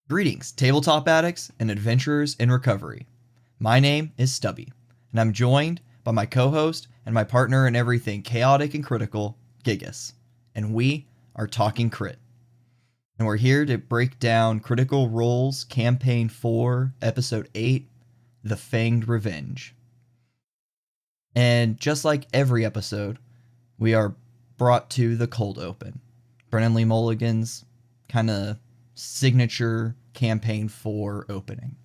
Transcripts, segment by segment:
Greetings, tabletop addicts and adventurers in recovery. My name is Stubbii, and I'm joined by my co-host and my partner in everything chaotic and critical, Gygis, and we are Talking Crit. And we're here to break down Critical Role's Campaign 4, Episode 8, The Fanged Revenge. And just like every episode, we are brought to the cold open. Brennan Lee Mulligan's kind of signature Campaign 4 opening.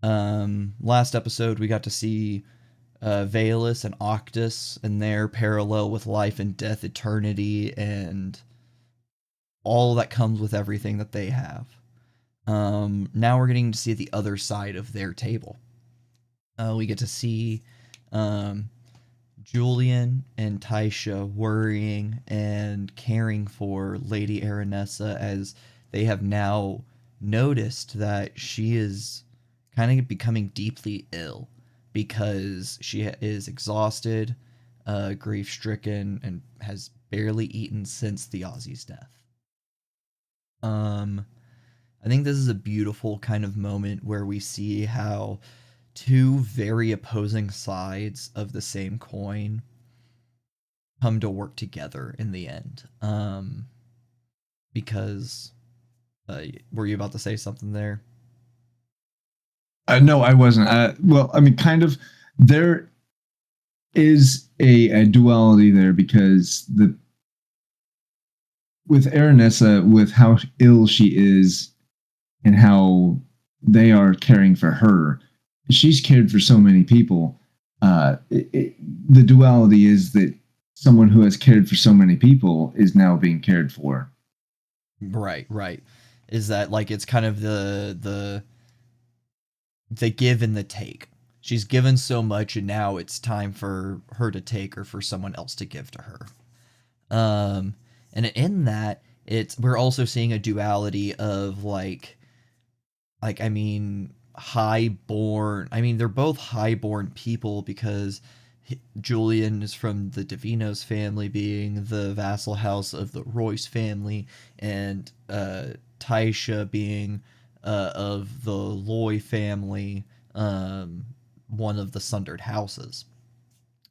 Last episode we got to see Valus and Octus and their parallel with life and death, eternity, and all that comes with everything that they have. Now we're getting to see the other side of their table. We get to see Julian and Taisha worrying and caring for Lady Aranessa as they have now noticed that she is kind of becoming deeply ill because she is exhausted, grief-stricken, and has barely eaten since the Aussie's death. I think this is a beautiful kind of moment where we see how two very opposing sides of the same coin come to work together in the end. Because were you about to say something there? No, I wasn't. Well, I mean, kind of. There is a duality there because with Aranessa, with how ill she is and how they are caring for her, she's cared for so many people. The duality is that someone who has cared for so many people is now being cared for. Right. Is that like it's kind of the give and the take. She's given so much and now it's time for her to take or for someone else to give to her. And in that, we're also seeing a duality of highborn. I mean, they're both highborn people because Julian is from the Divinos family, being the vassal house of the Royce family, and Taisha being of the Loy family, one of the Sundered houses.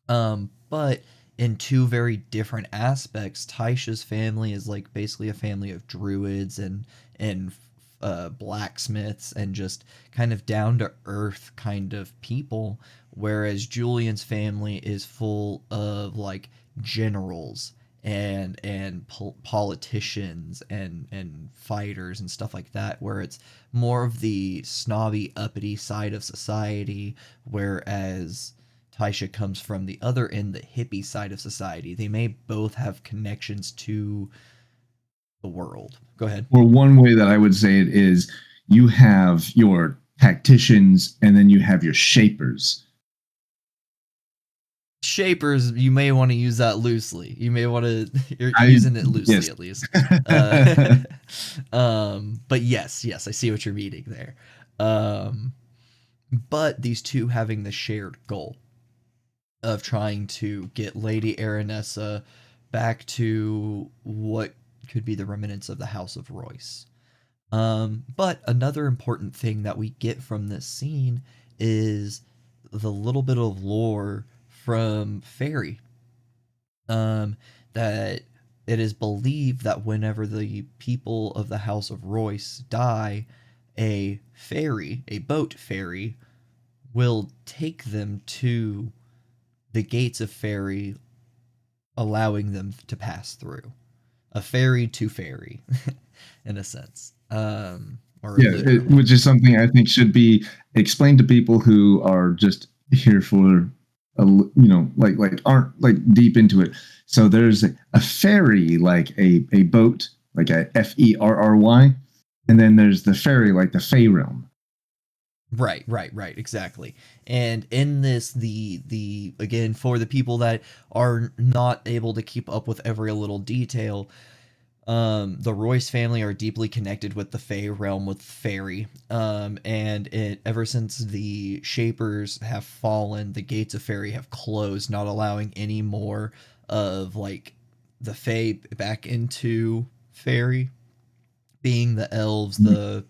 But in two very different aspects, Taisha's family is like basically a family of druids and blacksmiths and just kind of down to earth kind of people, whereas Julian's family is full of like generals and politicians and fighters and stuff like that, where it's more of the snobby, uppity side of society, whereas Taisha comes from the other end, the hippie side of society. They may both have connections to the world. Go ahead. Well, one way that I would say it is you have your tacticians and then you have your shapers. Shapers, you may want to use that loosely. You may want to, you're using it loosely, yes. At least. But yes, I see what you're meaning there. But these two having the shared goal of trying to get Lady Aranessa back to what could be the remnants of the House of Royce. But another important thing that we get from this scene is the little bit of lore from Fairy. That it is believed that whenever the people of the House of Royce die, a boat ferry, will take them to the gates of Fairy, allowing them to pass through. A ferry to fairy, in a sense. Which is something I think should be explained to people who are just here for, aren't deep into it. So there's a ferry, like a boat, like a Ferry, and then there's the ferry, like the Fey realm. Right, exactly. And in this, the again, for the people that are not able to keep up with every little detail, The Royce family are deeply connected with the Fey realm with fairy. And it ever since the Shapers have fallen, the gates of fairy have closed, not allowing any more of like the Fey back into fairy, being the elves, the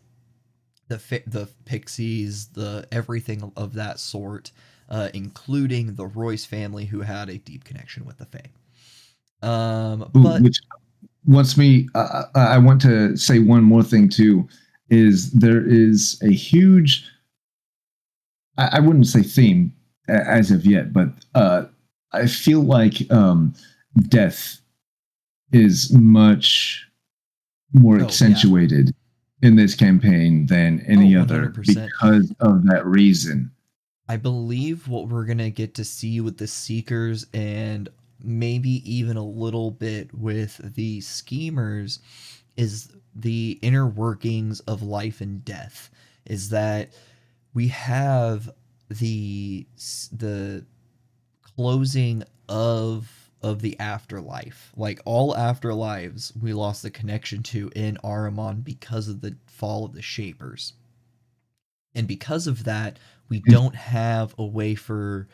pixies, the everything of that sort, including the Royce family who had a deep connection with the Fey. But Which wants me. I want to say one more thing too. Is there is a huge. I wouldn't say theme as of yet, but I feel like death is much more accentuated in this campaign than any other 100%. because of that reason. I believe what we're gonna get to see with the Seekers and maybe even a little bit with the Schemers is the inner workings of life and death. Is that we have the closing of the afterlife. Like all afterlives, we lost the connection to in Aramán because of the fall of the Shapers. And because of that, we don't have a way for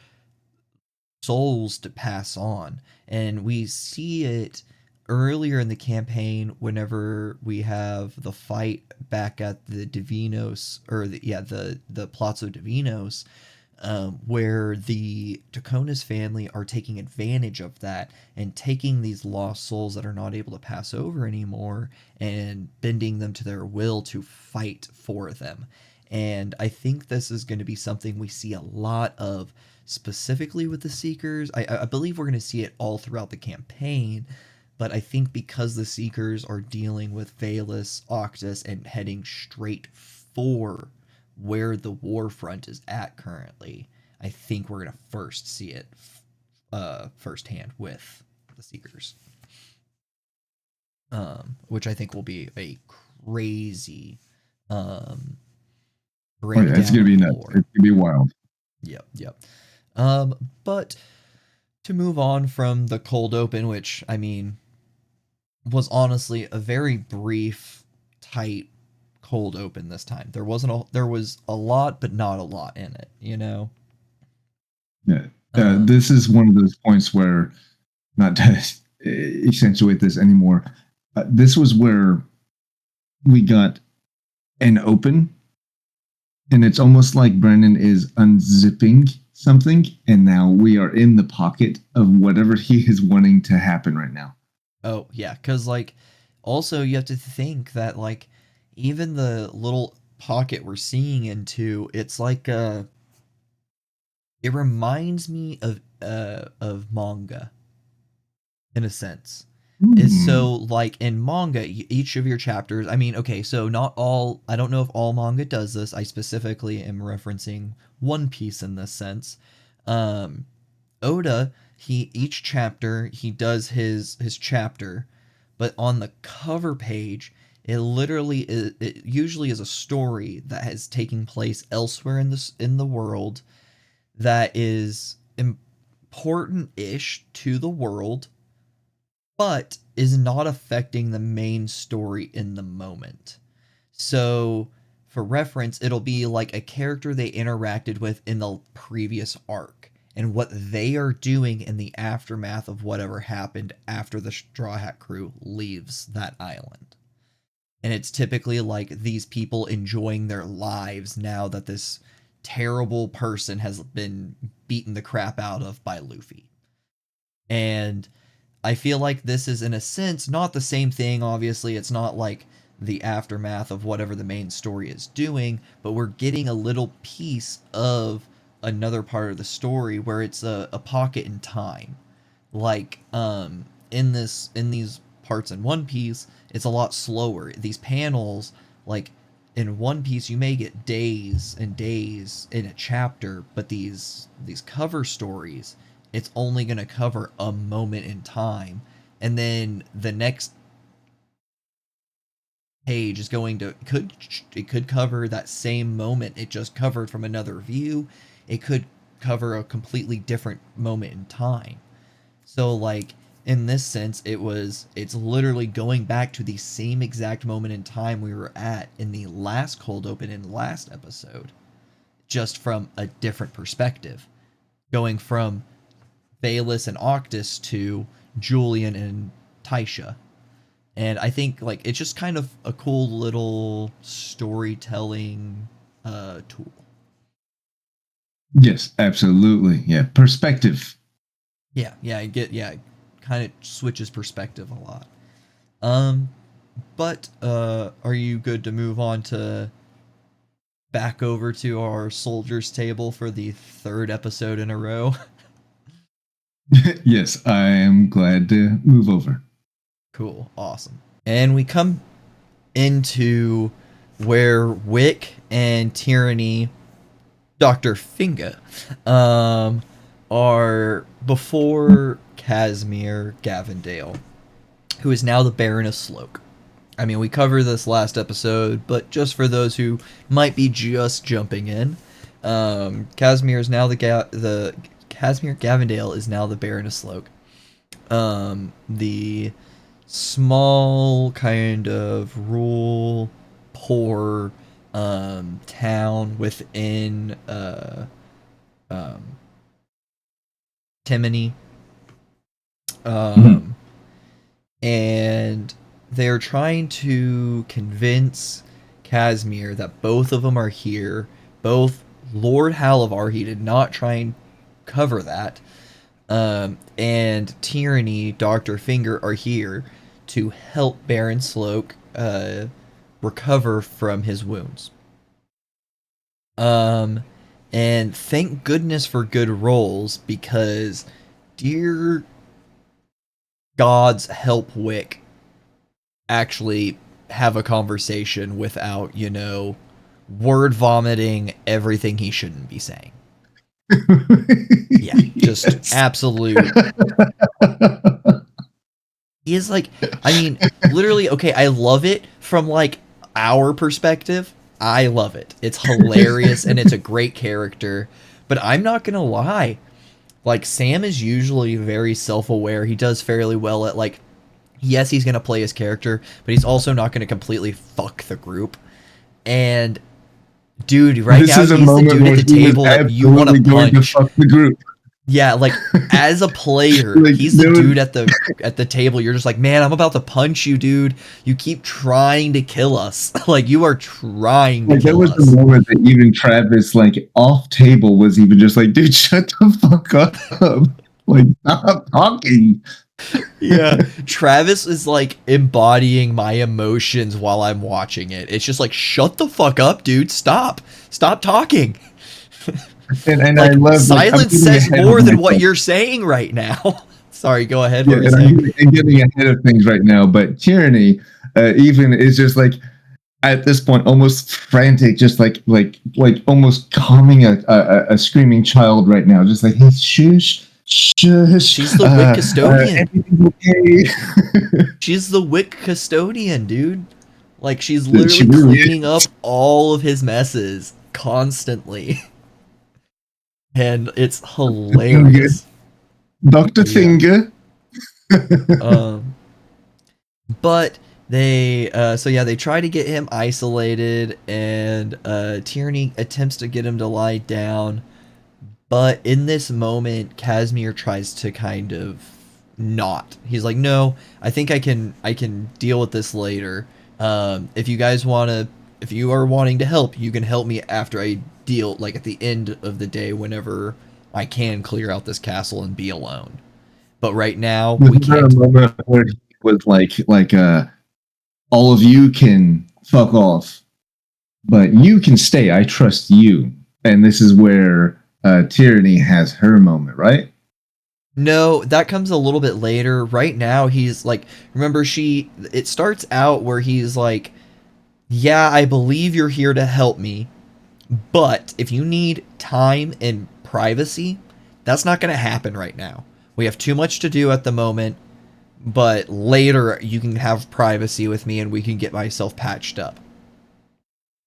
souls to pass on. And we see it earlier in the campaign whenever we have the fight back at the Divinos, or the Palazzo Divinos, where the Tacona's family are taking advantage of that and taking these lost souls that are not able to pass over anymore and bending them to their will to fight for them. And I think this is going to be something we see a lot of, specifically with the Seekers. I believe we're going to see it all throughout the campaign, but I think because the Seekers are dealing with Valus, Octus, and heading straight for where the war front is at currently, I think we're going to first see it firsthand with the Seekers. Which I think will be a crazy breakdown. It's going to be nuts. It's going to be wild. Yep. But to move on from the cold open, which, I mean, was honestly a very brief, tight cold open this time. There was a lot, but not a lot in it, you know? Yeah. This is one of those points where, not to accentuate this anymore, this was where we got an open, and it's almost like Brennan is unzipping something, and now we are in the pocket of whatever he is wanting to happen right now. Oh, yeah, because, like, also you have to think that, like, even the little pocket we're seeing into, it's like, it reminds me of manga, in a sense. Is so, like, in manga, each of your chapters, I mean, okay, so not all, I don't know if all manga does this. I specifically am referencing One Piece in this sense. Oda, each chapter, he does his chapter, but on the cover page, it usually is a story that has taken place elsewhere in the world that is important-ish to the world, but is not affecting the main story in the moment. So, for reference, it'll be like a character they interacted with in the previous arc and what they are doing in the aftermath of whatever happened after the Straw Hat crew leaves that island. And it's typically like these people enjoying their lives now that this terrible person has been beaten the crap out of by Luffy. And I feel like this is, in a sense, not the same thing. Obviously, it's not like the aftermath of whatever the main story is doing, but we're getting a little piece of another part of the story where it's a pocket in time. Like, in these parts in One Piece, it's a lot slower. These panels, like, in One Piece, you may get days and days in a chapter, but these cover stories, it's only going to cover a moment in time, and then the next page is going to could cover that same moment it just covered from another view. It could cover a completely different moment in time. So, like, in this sense, it's literally going back to the same exact moment in time we were at in the last cold open in last episode, just from a different perspective, going from Bayless and Octus to Julian and Taisha. And I think like it's just kind of a cool little storytelling tool. Yes, absolutely. Yeah, perspective. Yeah, kind of switches perspective a lot. But are you good to move on to back over to our soldiers table for the third episode in a row? Yes, I am glad to move over. Cool, awesome. And we come into where Wick and Tyranny, Dr. Finga, are before Casimir Gavendale, who is now the Baron of Sloke. I mean, we covered this last episode, but just for those who might be just jumping in, Casimir Gavendale is now the Baron of Sloke. The small kind of rural, poor town within Timony. And they're trying to convince Casimir that both of them are here. Both Lord Halavar, he did not try and cover that, and Tyranny, Dr. Finger are here to help Baron Sloke recover from his wounds. And thank goodness for good rolls, because dear gods help Wick actually have a conversation without, word vomiting everything he shouldn't be saying. Yeah, just yes. Absolute. He is like, I mean, literally, okay, I love it from like our perspective. I love it. It's hilarious and it's a great character. But I'm not gonna lie. Like, Sam is usually very self-aware. He does fairly well at, like, yes, he's gonna play his character, but he's also not gonna completely fuck the group. And dude, right now he's the dude at the table that you want to punch. Fuck the group. Yeah, like as a player, like, he's the dude at the table. You're just like, man, I'm about to punch you, dude. You keep trying to kill us. Like, you are trying to kill us. There was the moment that even Travis, like, off table was even just like, dude, shut the fuck up. Like, stop talking. Yeah, Travis is like embodying my emotions while I'm watching it. It's just like, shut the fuck up, dude. Stop talking. And like, I love silence says more than what you're saying right now. Sorry, go ahead. Yeah, I'm getting ahead of things right now, but Tyranny even is just like at this point almost frantic, just like almost calming a screaming child right now, just like, hey, shush. She's the Wick custodian. Everything's okay. She's the Wick custodian, dude. Like, she's literally cleaning up all of his messes constantly. And it's hilarious. Dr. Finger. But they they try to get him isolated, and Tyranny attempts to get him to lie down. But in this moment, Casimir tries to kind of not. He's like, no, I think I can deal with this later. If you are wanting to help, you can help me after I deal, like, at the end of the day, whenever I can clear out this castle and be alone. But right now, we can't. A moment where he was like, all of you can fuck off, but you can stay. I trust you. And this is where Tyranny has her moment, right? No, that comes a little bit later. Right now, he's like, remember, it starts out where he's like, yeah, I believe you're here to help me, but if you need time and privacy, that's not going to happen right now. We have too much to do at the moment, but later you can have privacy with me and we can get myself patched up.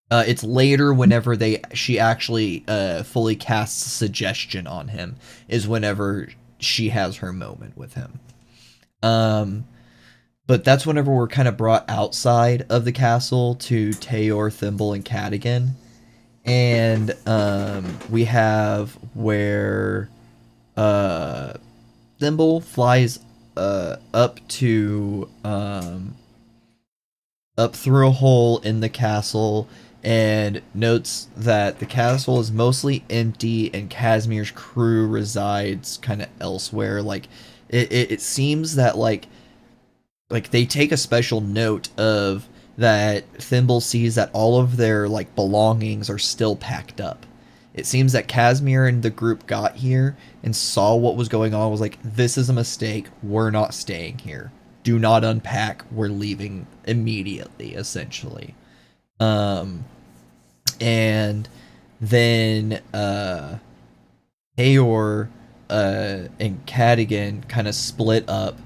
It's later whenever she actually fully casts suggestion on him is whenever she has her moment with him. Um, but that's whenever we're kind of brought outside of the castle to Tayor, Thimble, and Cadigan. And we have where uh, Thimble flies up to up through a hole in the castle and notes that the castle is mostly empty and Casimir's crew resides kind of elsewhere. Like it seems that like they take a special note of that Thimble sees that all of their like belongings are still packed up. It seems that Casimir and the group got here and saw what was going on, was like, this is a mistake, we're not staying here. Do not unpack, we're leaving immediately, essentially. Um and then Eeyore and Cadigan kind of split up.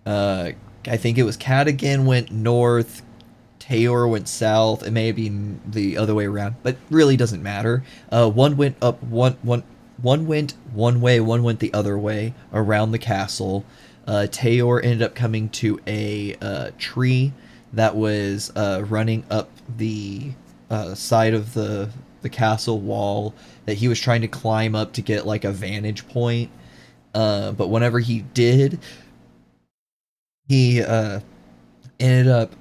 I think it was Cadigan went north, Tayor went south. It may be the other way around, but really doesn't matter. One went up, one went one way, one went the other way around the castle. Tayor ended up coming to a tree that was running up the side of the castle wall that he was trying to climb up to get like a vantage point. But whenever he did, he ended up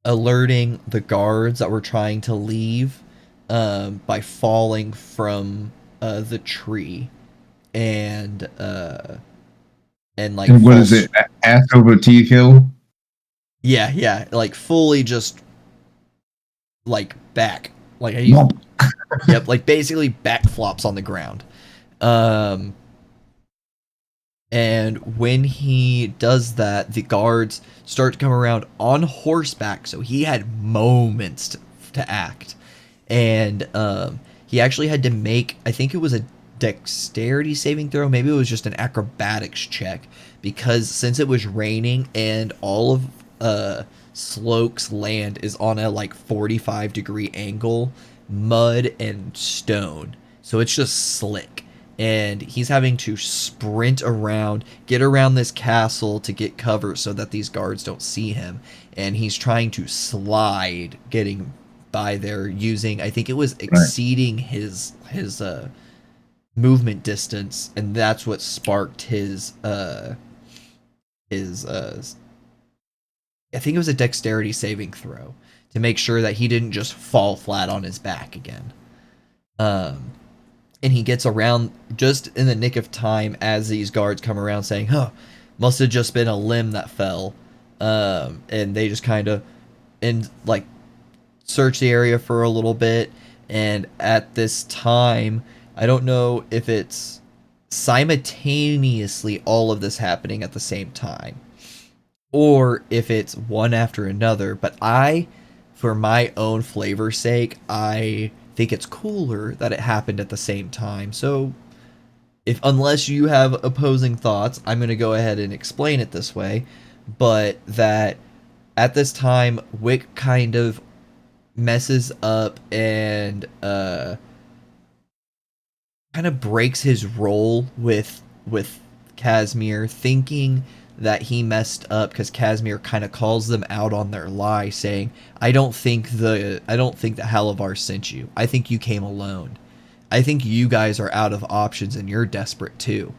alerting the guards that were trying to leave by falling from the tree and like And what is it? Ass over tea hill? yeah, like fully just like back, like yep, like basically back flops on the ground. And when he does that, the guards start to come around on horseback, so he had moments to act. And he actually had to make, I think it was a dexterity saving throw, maybe it was just an acrobatics check, because since it was raining and all of Sloke's land is on a like 45-degree angle, mud and stone, so it's just slick. And he's having to sprint around, get around this castle to get cover so that these guards don't see him. And he's trying to slide, getting by there using, I think it was exceeding his movement distance, and that's what sparked his I think it was a dexterity saving throw to make sure that he didn't just fall flat on his back again. And he gets around just in the nick of time as these guards come around saying, huh, must have just been a limb that fell. And they just kind of search the area for a little bit. And at this time, I don't know if it's simultaneously all of this happening at the same time, or if it's one after another, but for my own flavor's sake, I think it's cooler that it happened at the same time. So unless you have opposing thoughts, I'm going to go ahead and explain it this way. But that at this time, Wick kind of messes up and kind of breaks his role with Casimir, thinking that he messed up because Casimir kind of calls them out on their lie, saying, I don't think that Halavar sent you. I think you came alone. I think you guys are out of options and you're desperate too.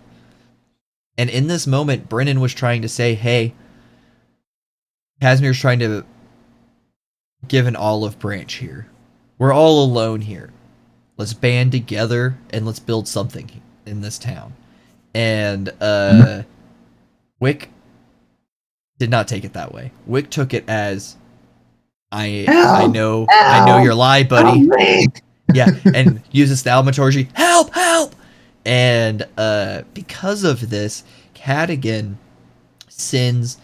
And in this moment, Brennan was trying to say, hey, Casimir's trying to give an olive branch here. We're all alone here. Let's band together and let's build something in this town. And Wick did not take it that way. Wick took it as, I know your lie, buddy. Yeah, and uses the thaumaturgy, help! And because of this, Cadigan sends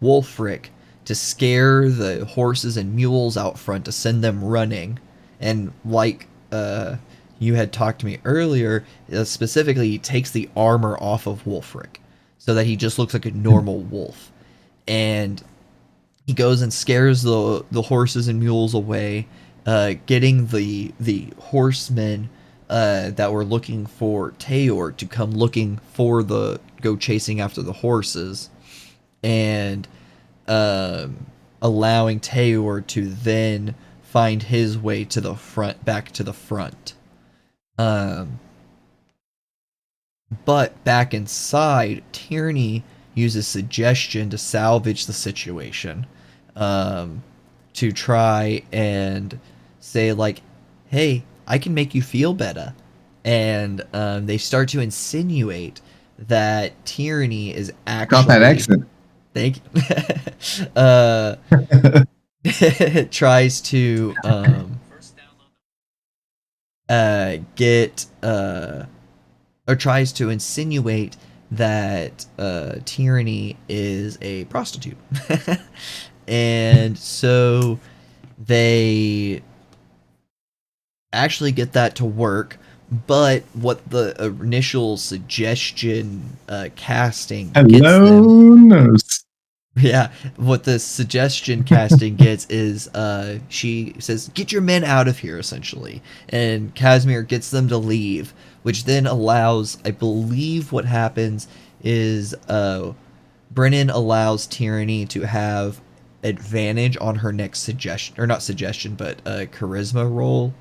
Wulfric to scare the horses and mules out front to send them running. And like you had talked to me earlier, specifically, he takes the armor off of Wulfric so that he just looks like a normal wolf. And he goes and scares the horses and mules away, getting the horsemen that were looking for Tayor to come looking for go chasing after the horses, and allowing Tayor to then find his way to the front, back to the front. But back inside, Tierney uses suggestion to salvage the situation, to try and say like, hey, I can make you feel better. And they start to insinuate that Tierney is actually... Got that accent. Thank you. Tries to get... or tries to insinuate that Tierney is a prostitute. And so they actually get that to work, but what the initial suggestion casting gets them... Yeah, what the suggestion casting gets is she says, get your men out of here, essentially. And Casimir gets them to leave, which then allows, I believe what happens is Brennan allows Tierney to have advantage on her next suggestion, or not suggestion, but charisma roll,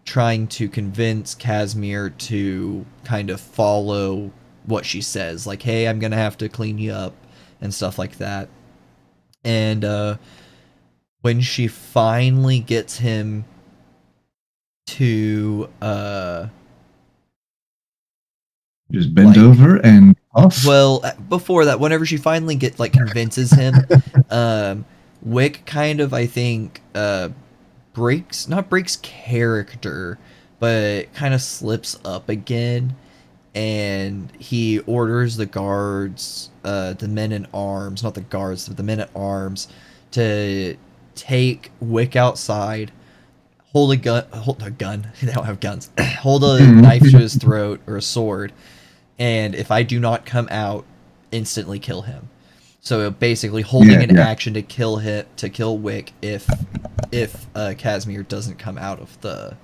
trying to convince Casimir to kind of follow what she says. Like, hey, I'm going to have to clean you up and stuff like that. And when she finally gets him to just bend over and off. Well, before that, whenever she finally convinces him, Wick kind of, I think, not breaks character, but kind of slips up again, and he orders the guards, the men in arms, not the guards, but the men at arms, to take Wick outside, hold a gun, they don't have guns, hold a knife to his throat, or a sword, and if I do not come out, instantly kill him. So basically holding an action to kill Wick if Casimir doesn't come out of the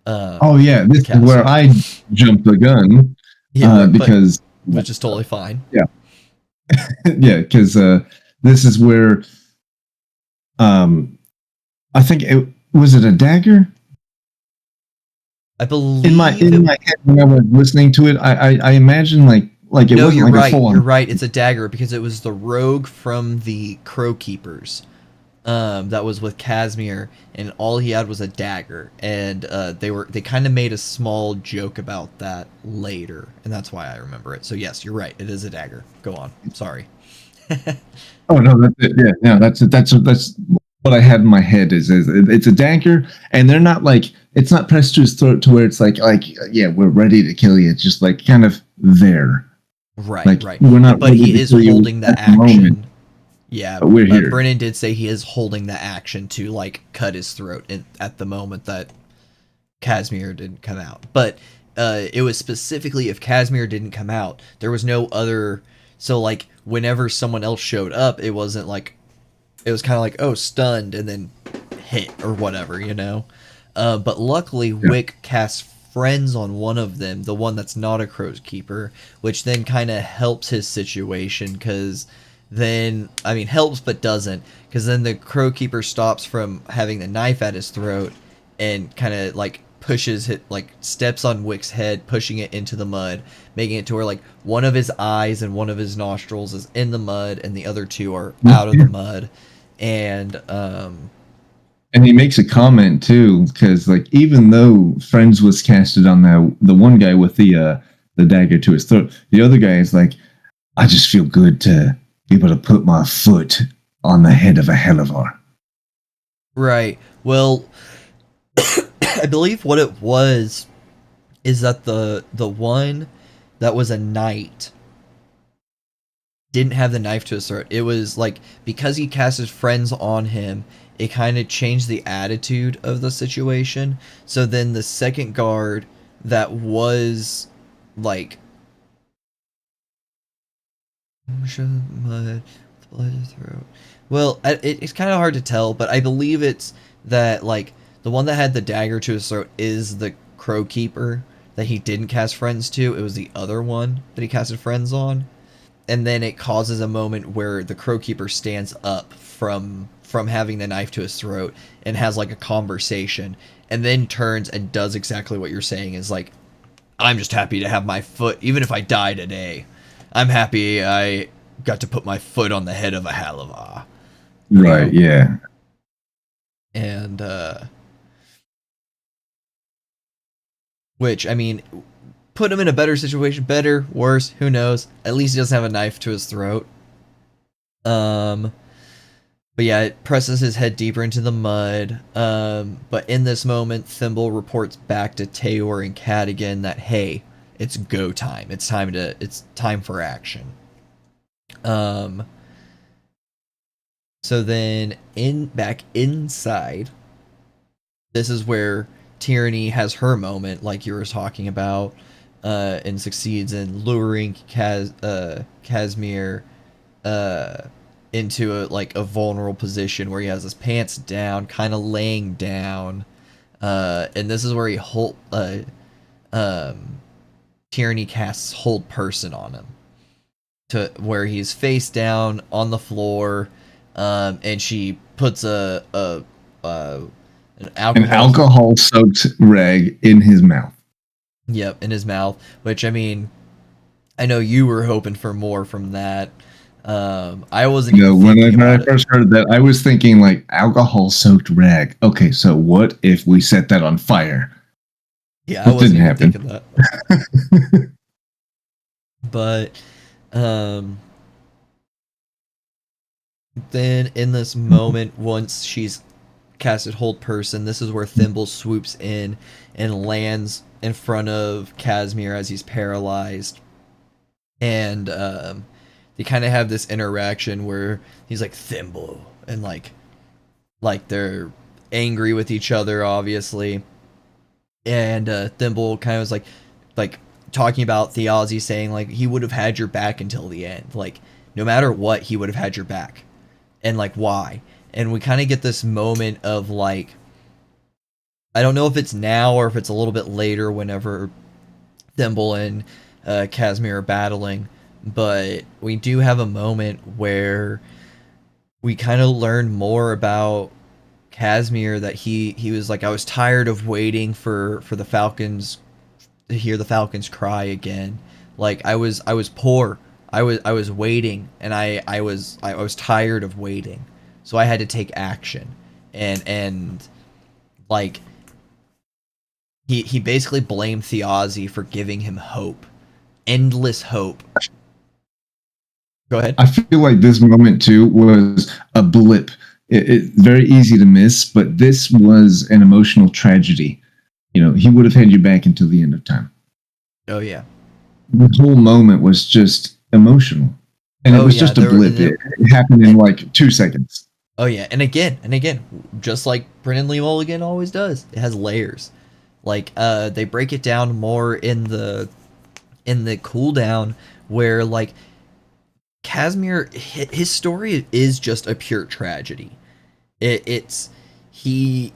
this is where I jumped the gun, because which is totally fine. Because this is where I think it was a dagger. I believe in my head when I was listening to it, I imagine like it no, wasn't you're like right. a full-on. You're right. It's a dagger because it was the rogue from the Crow Keepers that was with Casimir, and all he had was a dagger. And they kind of made a small joke about that later, and that's why I remember it. So yes, you're right. It is a dagger. Go on. Sorry. Oh no, that's it. Yeah, no, that's what I had in my head is it's a dagger, and they're not like, it's not pressed to his throat to where it's like yeah, we're ready to kill you. It's just like kind of there. Right, like, right. We're not, but he is holding the action. Moment. Yeah, but we're here. Brennan did say he is holding the action to like cut his throat at the moment that Casimir didn't come out. But it was specifically if Casimir didn't come out, there was no other. So like whenever someone else showed up, it wasn't like, it was kind of like, oh, stunned and then hit or whatever, you know. But luckily, Wick casts friends on one of them, the one that's not a Crow's Keeper, which then kind of helps his situation, because then, I mean, helps but doesn't, because then the Crow Keeper stops from having the knife at his throat and kind of like steps on Wick's head, pushing it into the mud, making it to where like one of his eyes and one of his nostrils is in the mud and the other two are out of the mud. And he makes a comment too, because like even though friends was casted on the one guy with the dagger to his throat, the other guy is like, I just feel good to be able to put my foot on the head of a Hellivar. Right. Well, I believe what it was is that the one that was a knight didn't have the knife to his throat. It was like, because he cast his friends on him, it kind of changed the attitude of the situation. So then the second guard that was like, well, it's kind of hard to tell, but I believe it's that like the one that had the dagger to his throat is the crow keeper that he didn't cast friends to. It was the other one that he casted friends on. And then it causes a moment where the crow keeper stands up from having the knife to his throat and has like a conversation, and then turns and does exactly what you're saying, is like, I'm just happy to have my foot, even if I die today, I'm happy I got to put my foot on the head of a Halava. Right, yeah. And which, I mean, put him in a better situation. Better, worse, who knows? At least he doesn't have a knife to his throat. But yeah, it presses his head deeper into the mud. But in this moment, Thimble reports back to Tayor and Cadigan that, hey, it's go time. It's time for action. So then back inside, this is where Tyranny has her moment, like you were talking about, and succeeds in luring Casimir into a vulnerable position where he has his pants down, kind of laying down, and this is where Tyranny casts Hold Person on him, to where he's face down on the floor, and she puts an alcohol-soaked rag in his mouth. Yep, in his mouth. Which, I mean, I know you were hoping for more from that. I wasn't. When I first heard that, I was thinking like alcohol-soaked rag. Okay, so what if we set that on fire? Yeah, I wasn't even thinking that. But then in this moment, once she's casted Hold Person, this is where Thimble swoops in and lands in front of Casimir as he's paralyzed. And they kind of have this interaction where he's like, Thimble, and like they're angry with each other, obviously. And Thimble kind of was like talking about Theozy, saying like he would have had your back until the end, like no matter what he would have had your back, and like why. And we kind of get this moment of like, I don't know if it's now or if it's a little bit later whenever Thimble and Casimir are battling, but we do have a moment where we kind of learn more about Casimir, that he was like, I was tired of waiting for the Falcons to hear the Falcons cry again. Like I was poor. I was waiting, and I was tired of waiting. So I had to take action. And like he basically blamed Theozy for giving him hope. Endless hope. Go ahead. I feel like this moment too was a blip. It's very easy to miss, but this was an emotional tragedy. He would have had you back until the end of time. Oh yeah. The whole moment was just emotional. And it was just a blip. It happened in like 2 seconds. Oh yeah, and again, just like Brennan Lee Mulligan always does, it has layers. Like they break it down more in the cooldown, where like Casimir, his story is just a pure tragedy. He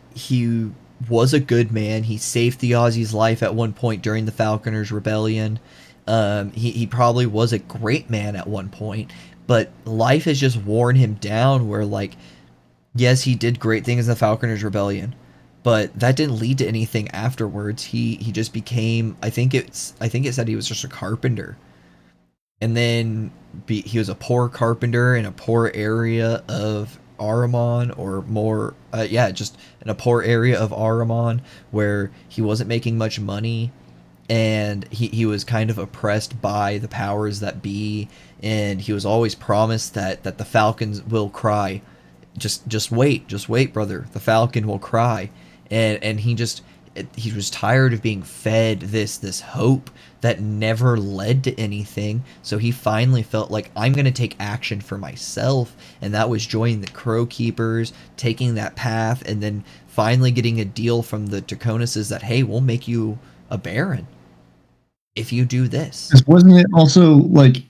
was a good man. He saved Theozy's life at one point during the Falconers' Rebellion. He probably was a great man at one point, but life has just worn him down, where like, yes, he did great things in the Falconers' Rebellion, but that didn't lead to anything afterwards. He just became, I think it said he was just a carpenter. And then he was a poor carpenter in a poor area of Aramán, or more, just in a poor area of Aramán, where he wasn't making much money, and he was kind of oppressed by the powers that be, and he was always promised that the Falcons will cry. Just wait, brother. The Falcon will cry. And he was tired of being fed this hope that never led to anything. So he finally felt like, I'm going to take action for myself. And that was joining the Crow Keepers, taking that path, and then finally getting a deal from the Draconuses that, hey, we'll make you a Baron if you do this. Wasn't it also like,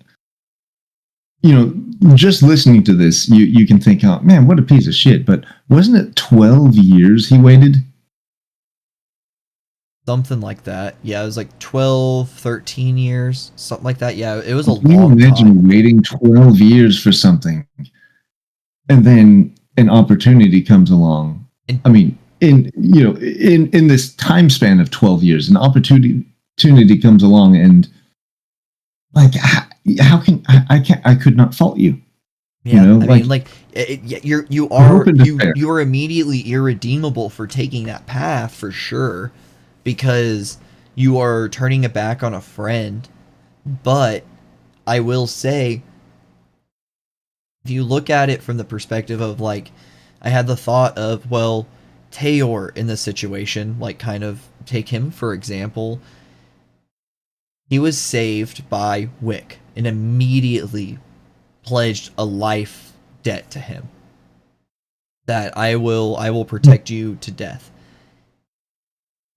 just listening to this, you can think, oh man, what a piece of shit. But wasn't it 12 years he waited? Something like that. Yeah, it was like 12, 13 years, something like that. Yeah, it was a Can you long time. imagine waiting 12 years for something and then an opportunity comes along? And I mean, in this time span of 12 years, an opportunity comes along, and like how can I can't I could not fault you. yeah, I Like mean, like you hope are and despair. you are immediately irredeemable for taking that path for sure, because you are turning it back on a friend. But I will say, if you look at it from the perspective of like, I had the thought of, well, Tayor in this situation, like kind of take him for example. He was saved by Wick and immediately pledged a life debt to him, that I will protect you to death.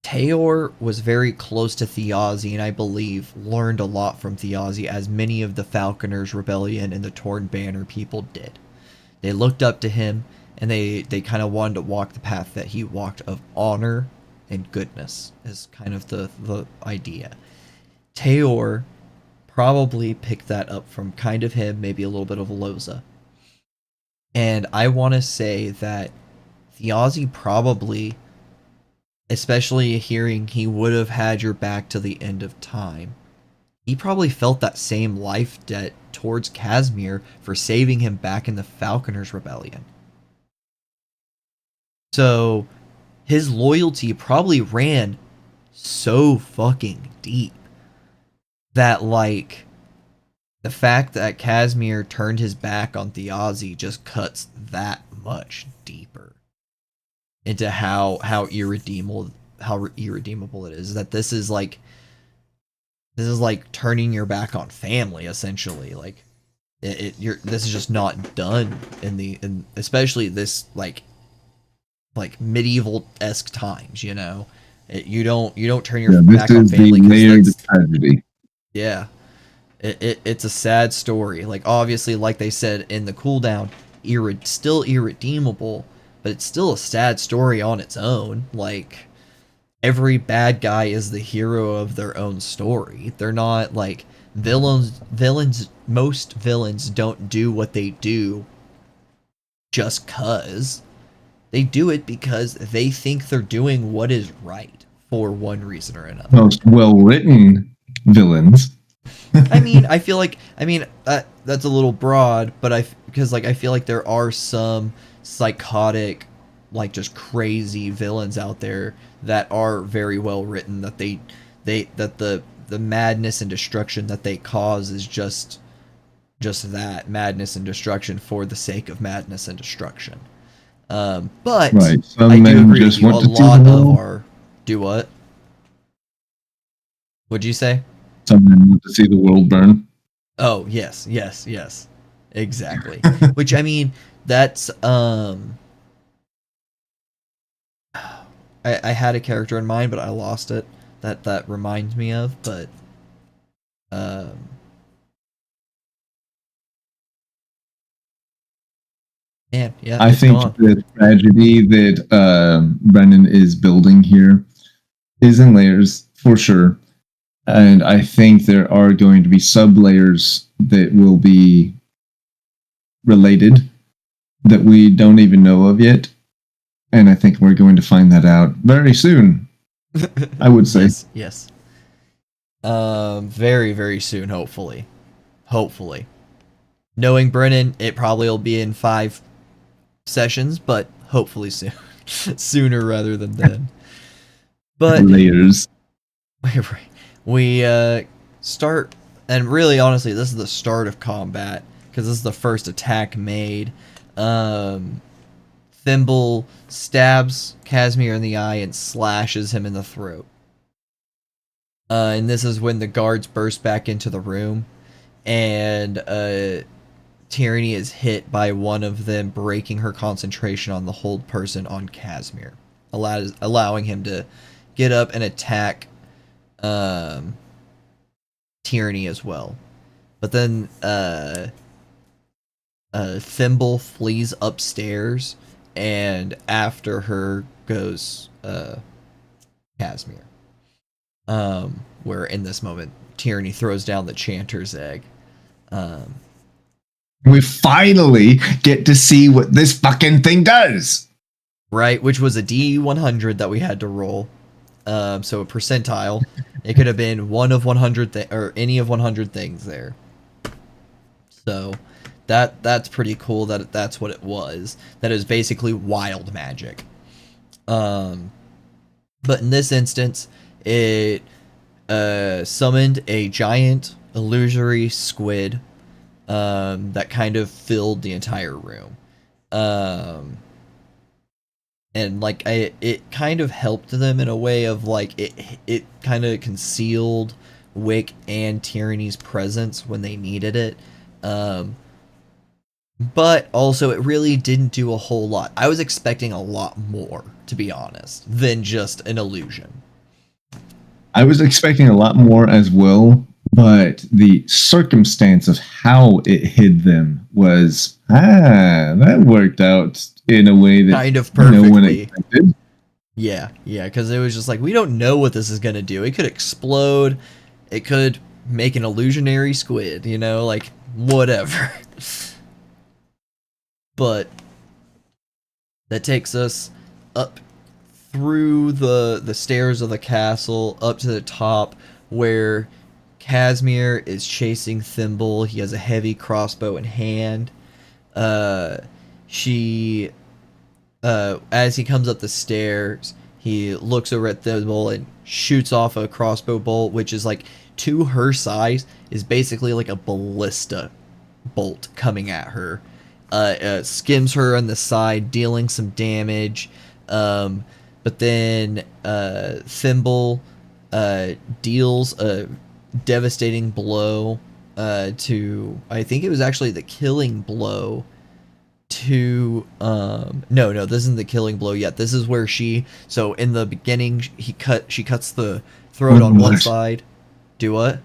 Tayor was very close to Thiazi, and I believe learned a lot from Thiazi, as many of the Falconers Rebellion and the Torn Banner people did. They looked up to him, and they kind of wanted to walk the path that he walked, of honor and goodness, is kind of the idea. Tayor probably picked that up from kind of him, maybe a little bit of Loza. And I want to say that Thiazi probably, especially hearing he would have had your back to the end of time, he probably felt that same life debt towards Casimir for saving him back in the Falconers Rebellion. So his loyalty probably ran so fucking deep that, like, the fact that Casimir turned his back on Thiazi just cuts that much deeper into how irredeemable it is. That this is like turning your back on family, essentially. Like, this is just not done in especially this like medieval-esque times, you know. You don't turn your Yeah, this back on is the family, because layered that's, tragedy. yeah, it's a sad story. Like, obviously, like they said in the cooldown, still irredeemable, but it's still a sad story on its own. Like, every bad guy is the hero of their own story. They're not like villains. Most villains don't do what they do just cuz. They do it because they think they're doing what is right for one reason or another. Most well written villains. I mean, I feel like, that's a little broad, but because like I feel like there are some psychotic, like just crazy villains out there that are very well written, that that the madness and destruction that they cause is just that madness and destruction for the sake of madness and destruction. But Right. I Some do men agree with just you. A want to see the lot of world. our do what? What'd you say? Some men want to see the world burn. Oh, yes, yes, yes. Exactly. Which, I mean, that's I had a character in mind, but I lost it. That reminds me of, but um man, yeah, I it's think gone. the tragedy that Brendan is building here is in layers for sure. And I think there are going to be sub layers that will be related that we don't even know of yet. And I think we're going to find that out very soon, I would say. Yes, yes. Very, very soon, hopefully. Hopefully. Knowing Brennan, it probably will be in 5 sessions, but hopefully soon. Sooner rather than then. But Layers. we start, and really, honestly, this is the start of combat, because this is the first attack made. Um, Thimble stabs Casimir in the eye and slashes him in the throat. And this is when the guards burst back into the room, and Tyranny is hit by one of them, breaking her concentration on the hold person on Casimir, allowing him to get up and attack um, Tyranny as well. But then Thimble flees upstairs, and after her goes Casimir. Where in this moment, Tyranny throws down the Chanter's Egg. We finally get to see what this fucking thing does. Right, which was a D100 that we had to roll. So a percentile. It could have been one of 100 or any of 100 things there. So that's pretty cool that that's what it was. That is basically wild magic. But in this instance, it summoned a giant illusory squid that kind of filled the entire room. And like it kind of helped them in a way of like it kind of concealed Wick and Tyranny's presence when they needed it. But also it really didn't do a whole lot. I was expecting a lot more, to be honest, than just an illusion. I was expecting a lot more as well, but the circumstance of how it hid them was that worked out in a way that kind of perfectly. No one expected. Yeah, because it was just like, we don't know what this is going to do. It could explode. It could make an illusionary squid, like, whatever. But that takes us up through the stairs of the castle, up to the top, where Casimir is chasing Thimble. He has a heavy crossbow in hand. As he comes up the stairs, he looks over at Thimble and shoots off a crossbow bolt, which is like, to her size, is basically like a ballista bolt coming at her. Skims her on the side, dealing some damage. But then Thimble deals a devastating blow to, I think it was actually the killing blow to no, this isn't the killing blow yet. This is where so in the beginning she cuts the throat on one side. Do what?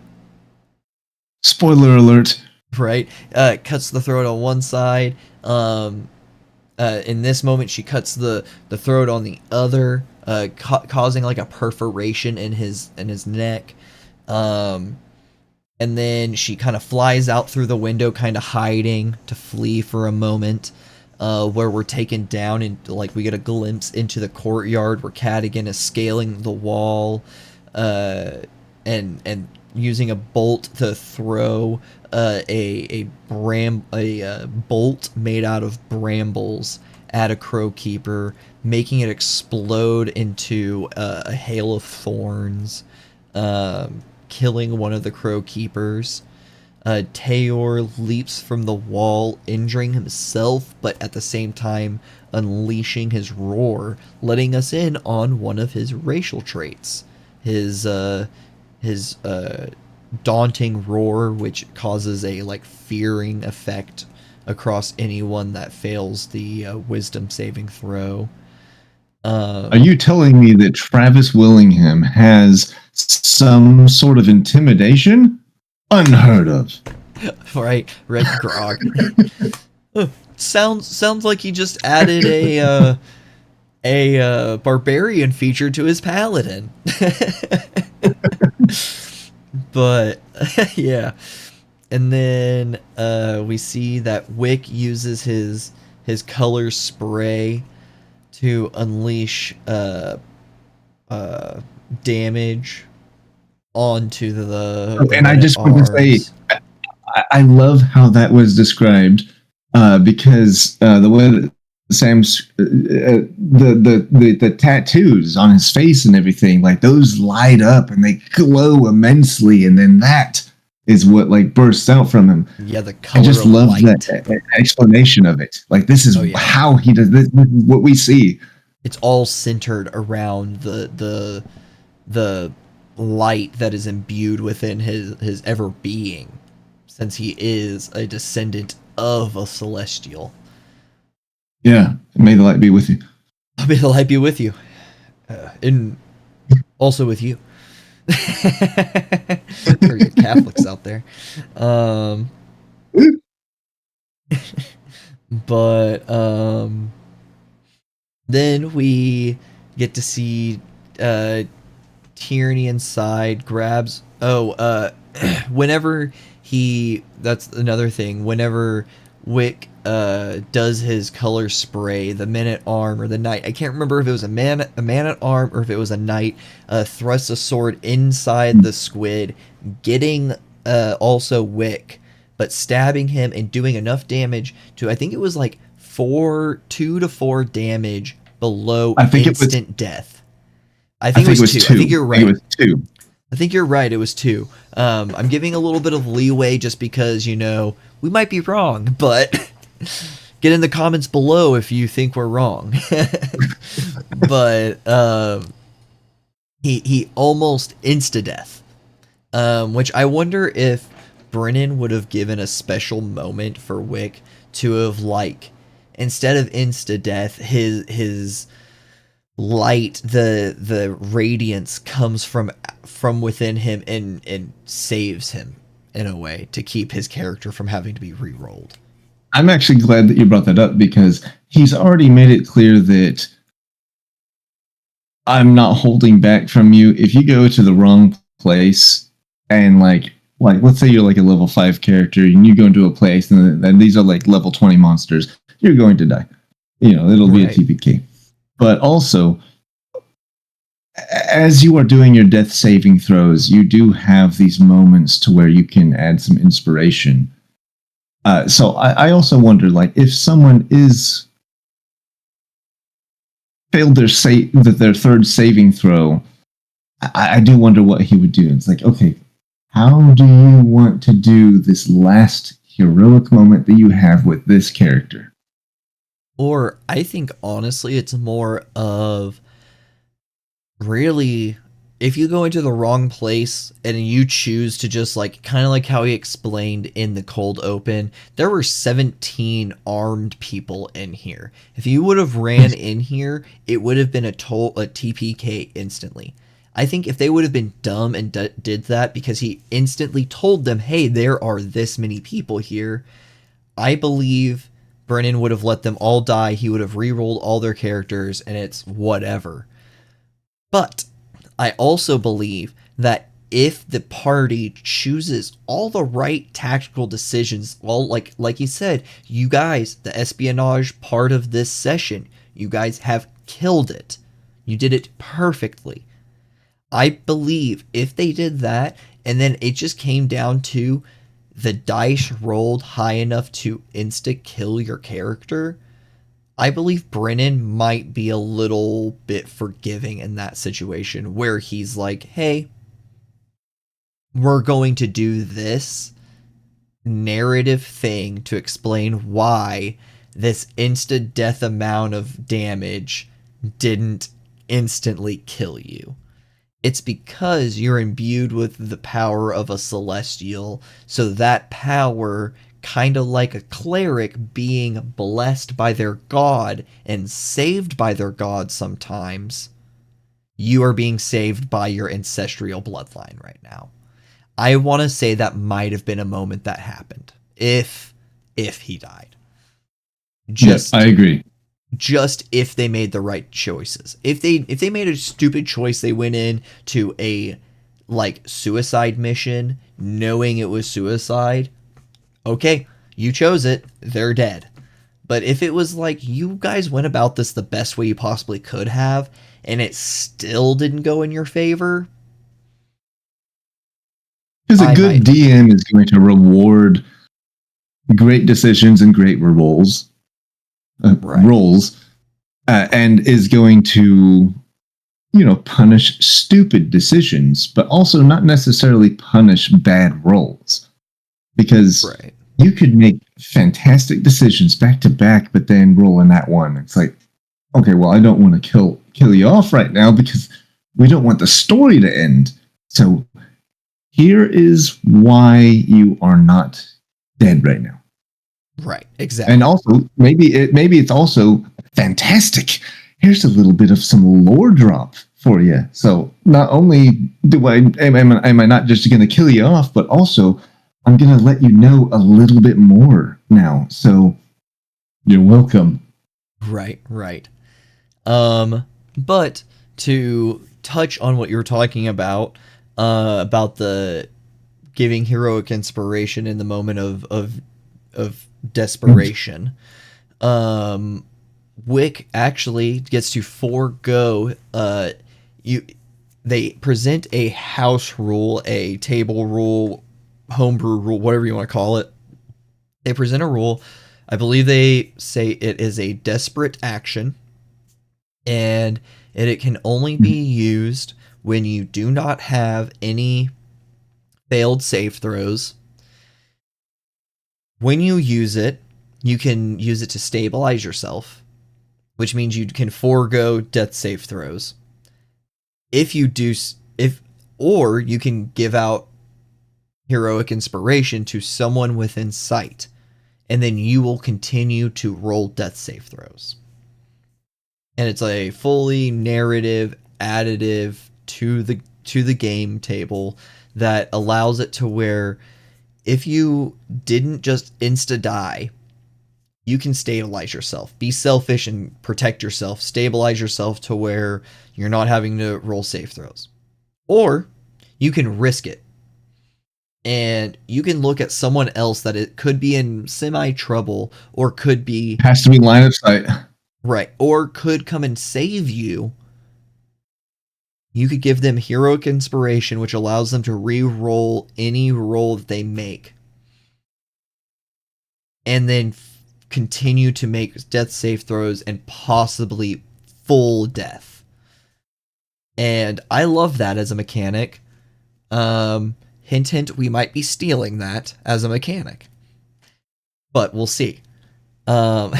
Spoiler alert. Right? Cuts the throat on one side. In this moment she cuts the throat on the other, causing like a perforation in his neck. And then she kind of flies out through the window, kind of hiding to flee for a moment, where we're taken down and like we get a glimpse into the courtyard where Cadigan is scaling the wall, and using a bolt to throw a bolt made out of brambles at a crow keeper, making it explode into a hail of thorns. Killing one of the crow keepers. Tayor leaps from the wall, injuring himself, but at the same time unleashing his roar, letting us in on one of his racial traits. His daunting roar, which causes a like fearing effect across anyone that fails the wisdom saving throw. Are you telling me that Travis Willingham has some sort of intimidation? Unheard of. Right, Red Grog. Sounds like he just added a barbarian feature to his paladin. But yeah, and then we see that Wick uses his color spray to unleash damage onto the and I just want to say, I love how that was described, because the way that Sam's the tattoos on his face and everything, like those light up and they glow immensely, and then that is what like bursts out from him. Yeah, the color. I just love that explanation of it. Like this is how he does this. This is what we see. It's all centered around the light that is imbued within his ever being, since he is a descendant of a celestial. Yeah, may the light be with you. May the light be with you, and also with you. For you Catholics out there. But then we get to see tyranny inside, grabs. Whenever that's another thing. Whenever Wick does his color spray, the men at arm or the knight, I can't remember if it was a man at arm or if it was a knight, thrusts a sword inside the squid, getting also Wick, but stabbing him and doing enough damage to, I think it was like 2 to 4 damage below instant death. I think it was 2. I think you're right. It was 2. I think you're right. It was 2. I'm giving a little bit of leeway just because, we might be wrong, but get in the comments below if you think we're wrong. But he almost insta-death, which I wonder if Brennan would have given a special moment for Wick to have, instead of insta-death, his light, the radiance comes from within him and saves him in a way to keep his character from having to be re-rolled. I'm actually glad that you brought that up because he's already made it clear that I'm not holding back from you. If you go to the wrong place and like let's say you're like a level 5 character and you go into a place and these are like level 20 monsters, you're going to die. It'll be a TPK. But also, as you are doing your death saving throws, you do have these moments to where you can add some inspiration. So I also wonder, if someone is failed their third saving throw, I do wonder what he would do. It's like, okay, how do you want to do this last heroic moment that you have with this character? Or I think, honestly, it's more of really, if you go into the wrong place and you choose to just kind of like how he explained in the cold open, there were 17 armed people in here. If you would have ran in here, it would have been a TPK instantly. I think if they would have been dumb and did that because he instantly told them, hey, there are this many people here, I believe Brennan would have let them all die. He would have re-rolled all their characters and it's whatever. But I also believe that if the party chooses all the right tactical decisions, well, like you said, you guys, the espionage part of this session, you guys have killed it. You did it perfectly. I believe if they did that, and then it just came down to the dice rolled high enough to insta-kill your character, I believe Brennan might be a little bit forgiving in that situation where he's like, hey, we're going to do this narrative thing to explain why this insta-death amount of damage didn't instantly kill you. It's because you're imbued with the power of a celestial, so that power, kind of like a cleric being blessed by their god and saved by their god sometimes, you are being saved by your ancestral bloodline right now. I want to say that might have been a moment that happened, if he died. Yes, I agree. Just if they made the right choices. If they made a stupid choice, they went in to a suicide mission knowing it was suicide, okay, you chose it, they're dead. But if it was you guys went about this the best way you possibly could have and it still didn't go in your favor, because a good DM is going to reward great decisions and great rolls. And is going to, punish stupid decisions, but also not necessarily punish bad rolls. Because you could make fantastic decisions back to back, but then roll in that one. It's like, okay, well, I don't want to kill you off right now because we don't want the story to end. So here is why you are not dead right now. Right, exactly. And also, maybe it's also fantastic. Here's a little bit of some lore drop for you. So not only am I not just going to kill you off, but also I'm going to let you know a little bit more now. So you're welcome. Right. But to touch on what you were talking about the giving heroic inspiration in the moment of desperation. Wick actually gets to forego they present a house rule, a table rule, homebrew rule, whatever you want to call it. They present a rule. I believe they say it is a desperate action, and it can only be used when you do not have any failed save throws. When you use it, you can use it to stabilize yourself, which means you can forego death save throws. Or you can give out heroic inspiration to someone within sight, and then you will continue to roll death save throws. And it's a fully narrative additive to the game table that allows it to where if you didn't just insta die, you can stabilize yourself, be selfish and protect yourself, stabilize yourself to where you're not having to roll save throws. Or you can risk it. And you can look at someone else that it could be in semi-trouble, or could be... Has to be line of sight. Right. Or could come and save you. You could give them heroic inspiration, which allows them to re-roll any roll that they make. And then continue to make death save throws and possibly full death. And I love that as a mechanic. Hint, hint, we might be stealing that as a mechanic. But we'll see. DM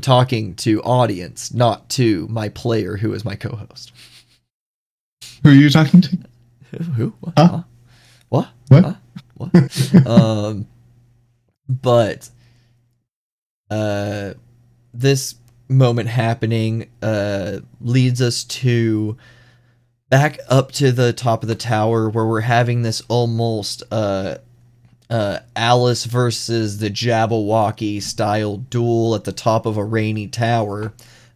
talking to audience, not to my player who is my co-host. Who are you talking to? Who? What? Huh? Huh? What? What? Huh? What? But this moment happening leads us to back up to the top of the tower, where we're having this almost Alice versus the Jabberwocky style duel at the top of a rainy tower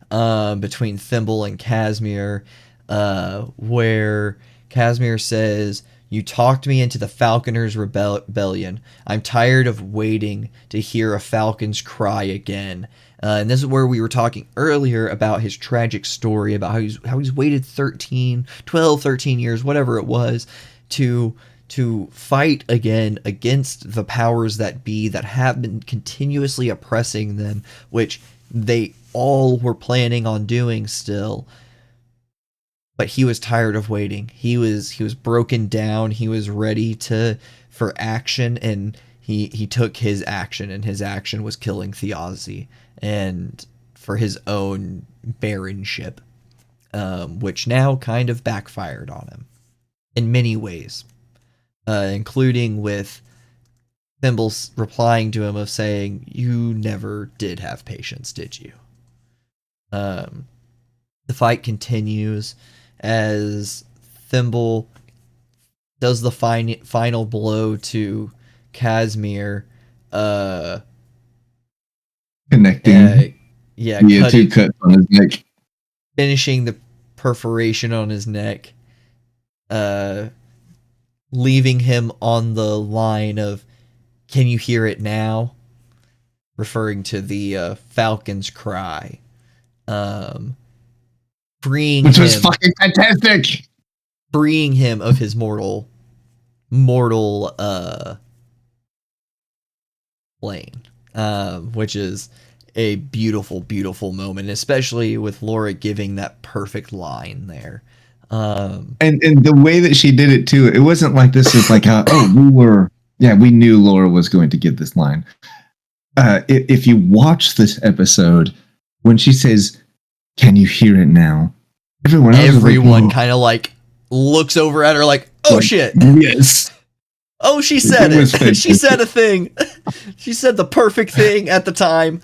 between Thimble and Casimir, where Casimir says, "You talked me into the Falconer's rebellion. I'm tired of waiting to hear a falcon's cry again." And this is where we were talking earlier about his tragic story, about how he's waited 12, 13 years, whatever it was, to fight again against the powers that be that have been continuously oppressing them, which they all were planning on doing still. But he was tired of waiting. He was broken down. He was ready for action, and he took his action, and his action was killing Thiazi, and for his own baronship, which now kind of backfired on him in many ways, including with Thimble's replying to him of saying, "You never did have patience, did you?" The fight continues as Thimble does the final blow to Casimir, connecting two cuts on his neck, finishing the perforation on his neck, leaving him on the line of, "Can you hear it now?" referring to the falcon's cry. Which was fucking fantastic. Freeing him of his mortal plane, which is a beautiful, beautiful moment, especially with Laura giving that perfect line there. And the way that she did it too, it wasn't like this is like we knew Laura was going to give this line. If you watch this episode, when she says, "Can you hear it now?" Everyone kind of like looks over at her like, "Oh, like, shit." Yes. Oh, she said it. She said a thing. She said the perfect thing at the time.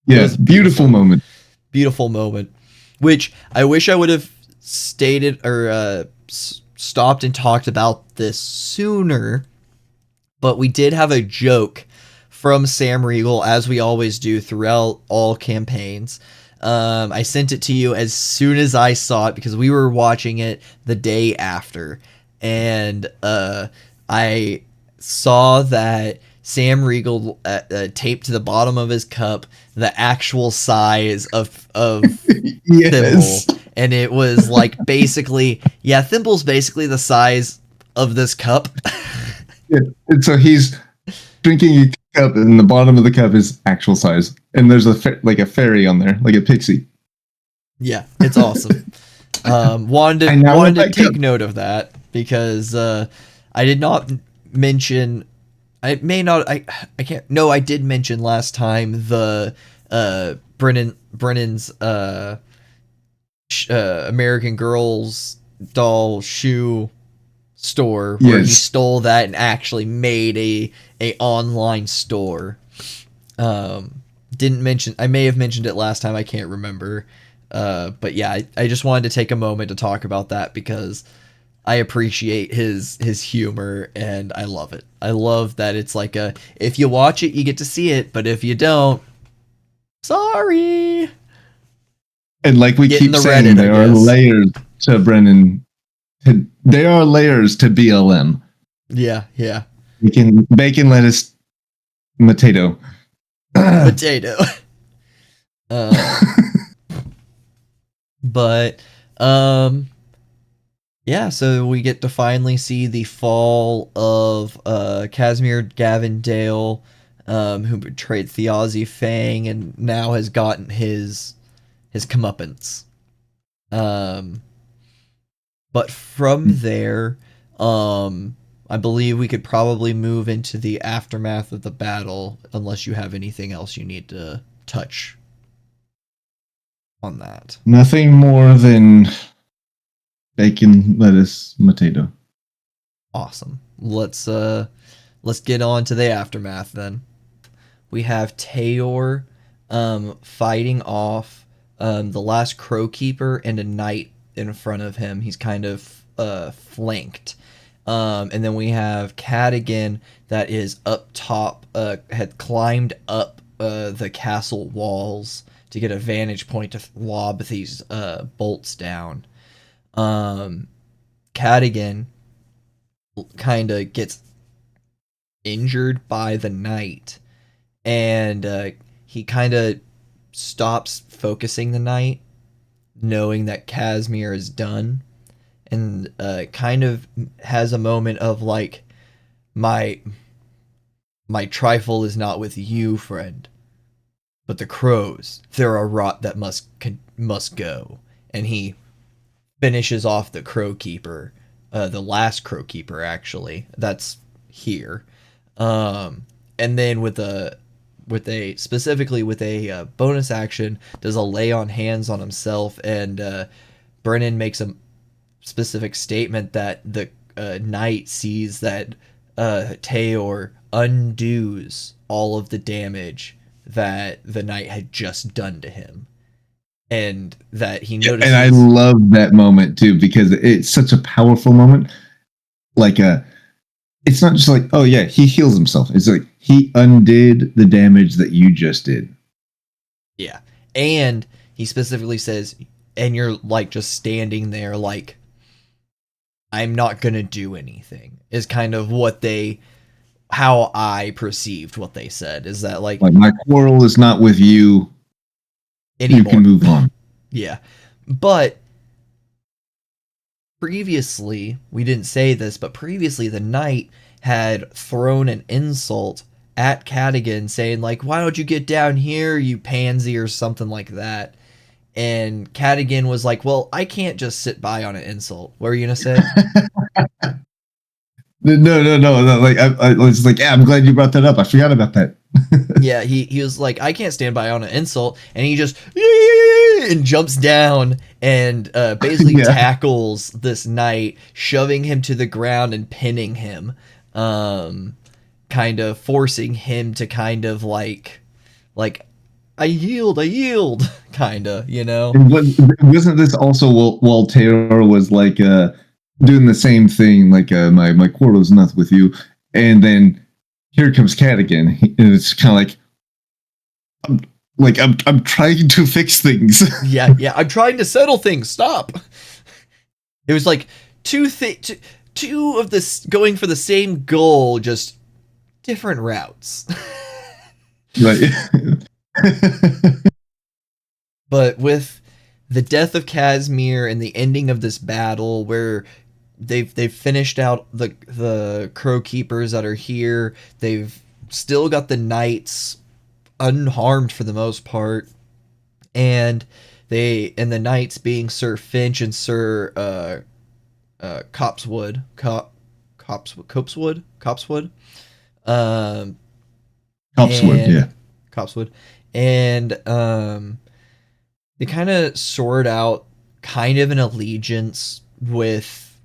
Yes, beautiful moment. Beautiful moment. Which I wish I would have stated or stopped and talked about this sooner. But we did have a joke from Sam Riegel, as we always do throughout all campaigns. I sent it to you as soon as I saw it because we were watching it the day after, and I saw that Sam Riegel taped to the bottom of his cup the actual size of Yes. Thimble, and it was like basically, yeah, Thimble's basically the size of this cup. Yeah. And so he's drinking a cup, and the bottom of the cup is actual size, and there's a fairy on there, like a pixie. Yeah, it's awesome. Wanted to take note of that because I did not mention. I may not. I can't. No, I did mention last time the Brennan's American Girls doll shoe store where he stole that and actually made a online store. Didn't mention. I may have mentioned it last time. I can't remember. But yeah, I just wanted to take a moment to talk about that because I appreciate his humor and I love it. I love that it's like if you watch it, you get to see it, but if you don't, sorry. And like we keep saying, there are layers to Brennan. There are layers to BLM. Yeah. Bacon, lettuce, potato. Potato. But yeah, so we get to finally see the fall of Casimir Gavindale, who betrayed Thiazi Fang and now has gotten his comeuppance. But from there, I believe we could probably move into the aftermath of the battle, unless you have anything else you need to touch on that. Nothing more than bacon, lettuce, potato. Awesome. Let's get on to the aftermath then. We have Tayor fighting off the last crow keeper and a knight in front of him. He's kind of flanked. And then we have Cadigan that is up top, had climbed up the castle walls to get a vantage point to lob these bolts down. Cadigan kind of gets injured by the knight, and he kind of stops focusing the knight, knowing that Casimir is done, and kind of has a moment of like, my trifle is not with you, friend, but the crows. They're a rot that must go. And he finishes off the crow keeper, the last crow keeper actually. That's here. And then with a bonus action, does a lay on hands on himself, and Brennan makes a specific statement that the knight sees that Tayor undoes all of the damage that the knight had just done to him, and that he notices. And I love that moment too, because it's such a powerful moment. Like it's not just like, oh yeah, he heals himself. It's like he undid the damage that you just did. Yeah. And he specifically says, and you're like just standing there like, I'm not gonna do anything, is kind of how I perceived what they said, is that like my quarrel is not with you anymore. You can move on. Yeah. But previously, we didn't say this, but previously the knight had thrown an insult at Cadigan saying like, why don't you get down here, you pansy, or something like that. And Cadigan was like, well, I can't just sit by on an insult. What were you gonna say? No. Like I was like, yeah, I'm glad you brought that up. I forgot about that. Yeah, he was like, I can't stand by on an insult, and he just and jumps down and basically tackles this knight, shoving him to the ground and pinning him, kind of forcing him to kind of like I yield, kind of, you know. And wasn't this also while Taylor was like doing the same thing, like my quarrel is not with you, and then here comes Cat again. And it's kind of I'm trying to fix things. Yeah, I'm trying to settle things. Stop. It was like two of this going for the same goal, just different routes. Right. But with the death of Casimir and the ending of this battle, where they've finished out the crow keepers that are here, they've still got the knights unharmed for the most part, and the knights being Sir Finch and Sir Copsewood, um, Copsewood, yeah. Copsewood, and they kind of sort out kind of an allegiance with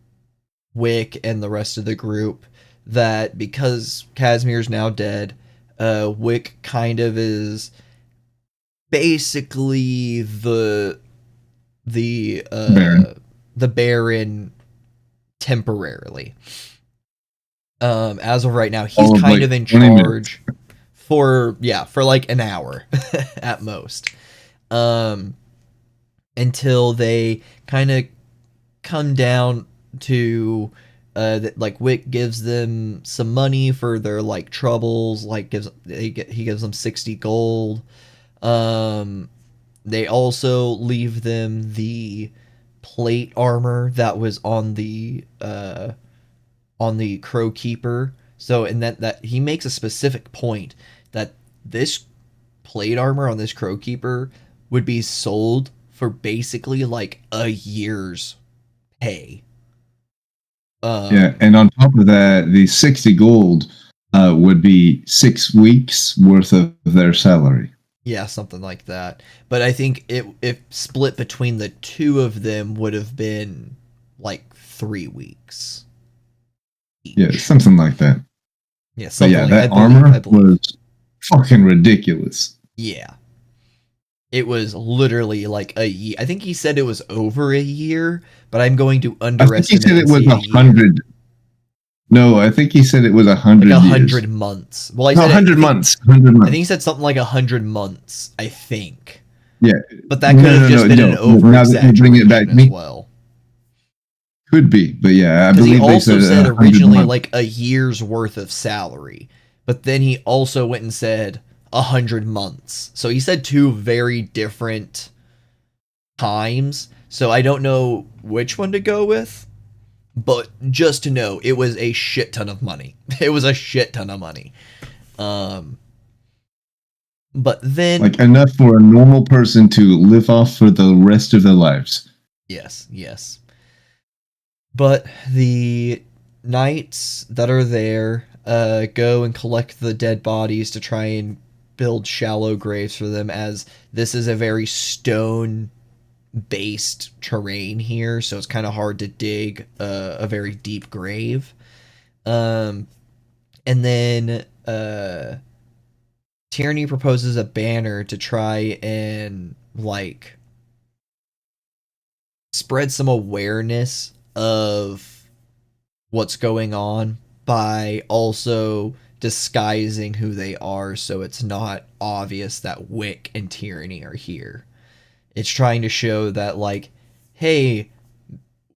Wick and the rest of the group, that because Casimir's now dead, Wick kind of is basically the Baron. the Baron temporarily. As of right now, he's kind of in charge for like an hour at most. Until they kind of come down to that, like Wick gives them some money for their like troubles, like he gives them 60 gold. They also leave them the plate armor that was on the crow keeper. So, and that he makes a specific point that this plate armor on this crow keeper would be sold for basically like a year's pay. Yeah, and on top of that, the 60 gold would be 6 weeks worth of their salary. Yeah, something like that. But I think if split between the two of them would have been like 3 weeks each. Yeah, something like that. Yeah, something like that armor was fucking ridiculous. Yeah. It was literally like a year. I think he said it was over a year, but I'm going to underestimate. I think he said it was 100. No, I think he said it was 100 like 100 years. months. Well, I said 100 months. 100 months. I think he said something like 100 months, I think. Yeah. But that could have just been an over-exaggeration as well. Could be, but yeah, I believe he also said originally months. like a year's worth of salary, but then he also went and said 100 months. So he said two very different times. So I don't know which one to go with, but just to know, it was a shit ton of money. It was a shit ton of money. But then, like, enough for a normal person to live off for the rest of their lives. Yes. But the knights that are there go and collect the dead bodies to try and build shallow graves for them, as this is a very stone-based terrain here, so it's kind of hard to dig a very deep grave. And then Tyranny proposes a banner to try and like spread some awareness of what's going on by also disguising who they are, so it's not obvious that Wick and Tyranny are here. It's trying to show that, like, hey,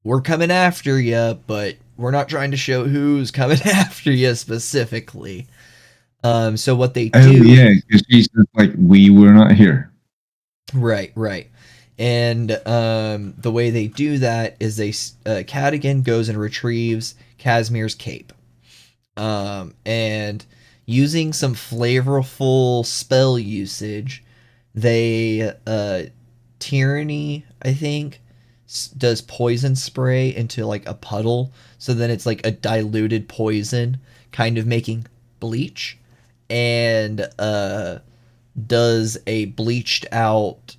we're coming after you, but we're not trying to show who's coming after you specifically. So what they do... Oh, yeah, because she's just like, we were not here. Right. And the way they do that is Cadigan goes and retrieves Casimir's cape. And using some flavorful spell usage, they... Tyranny, I think, does poison spray into like a puddle, so then it's like a diluted poison, kind of making bleach, and does a bleached out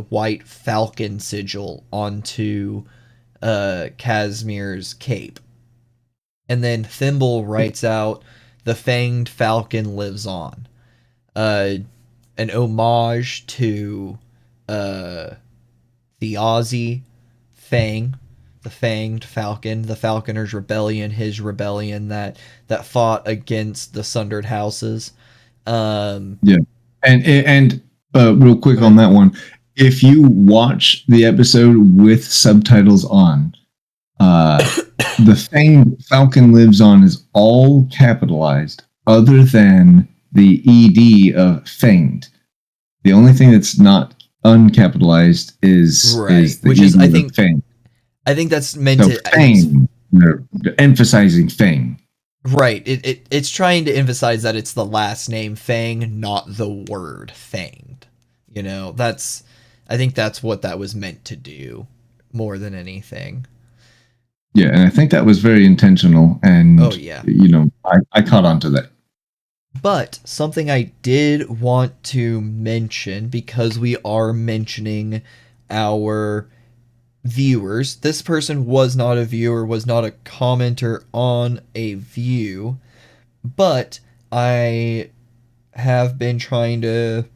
white falcon sigil onto Casimir's cape. And then Thimble writes out, "The fanged falcon lives on." An homage to the Aussie Fang, the Fanged Falcon, the Falconer's Rebellion, his rebellion that fought against the Sundered Houses. Yeah, and real quick on that one, if you watch the episode with subtitles on, the Fanged Falcon Lives On is all capitalized, other than the ED of Fanged. The only thing that's not uncapitalized is the which is, ED I of think, Fang. that's meant So to. Fang, they're emphasizing Fang. Right. It's trying to emphasize that it's the last name Fang, not the word fanged. You know, I think that's what that was meant to do more than anything. Yeah, and I think that was very intentional, and Oh yeah. I caught on to that. But something I did want to mention, because we are mentioning our viewers. This person was not a viewer, was not a commenter on a view, but I have been trying to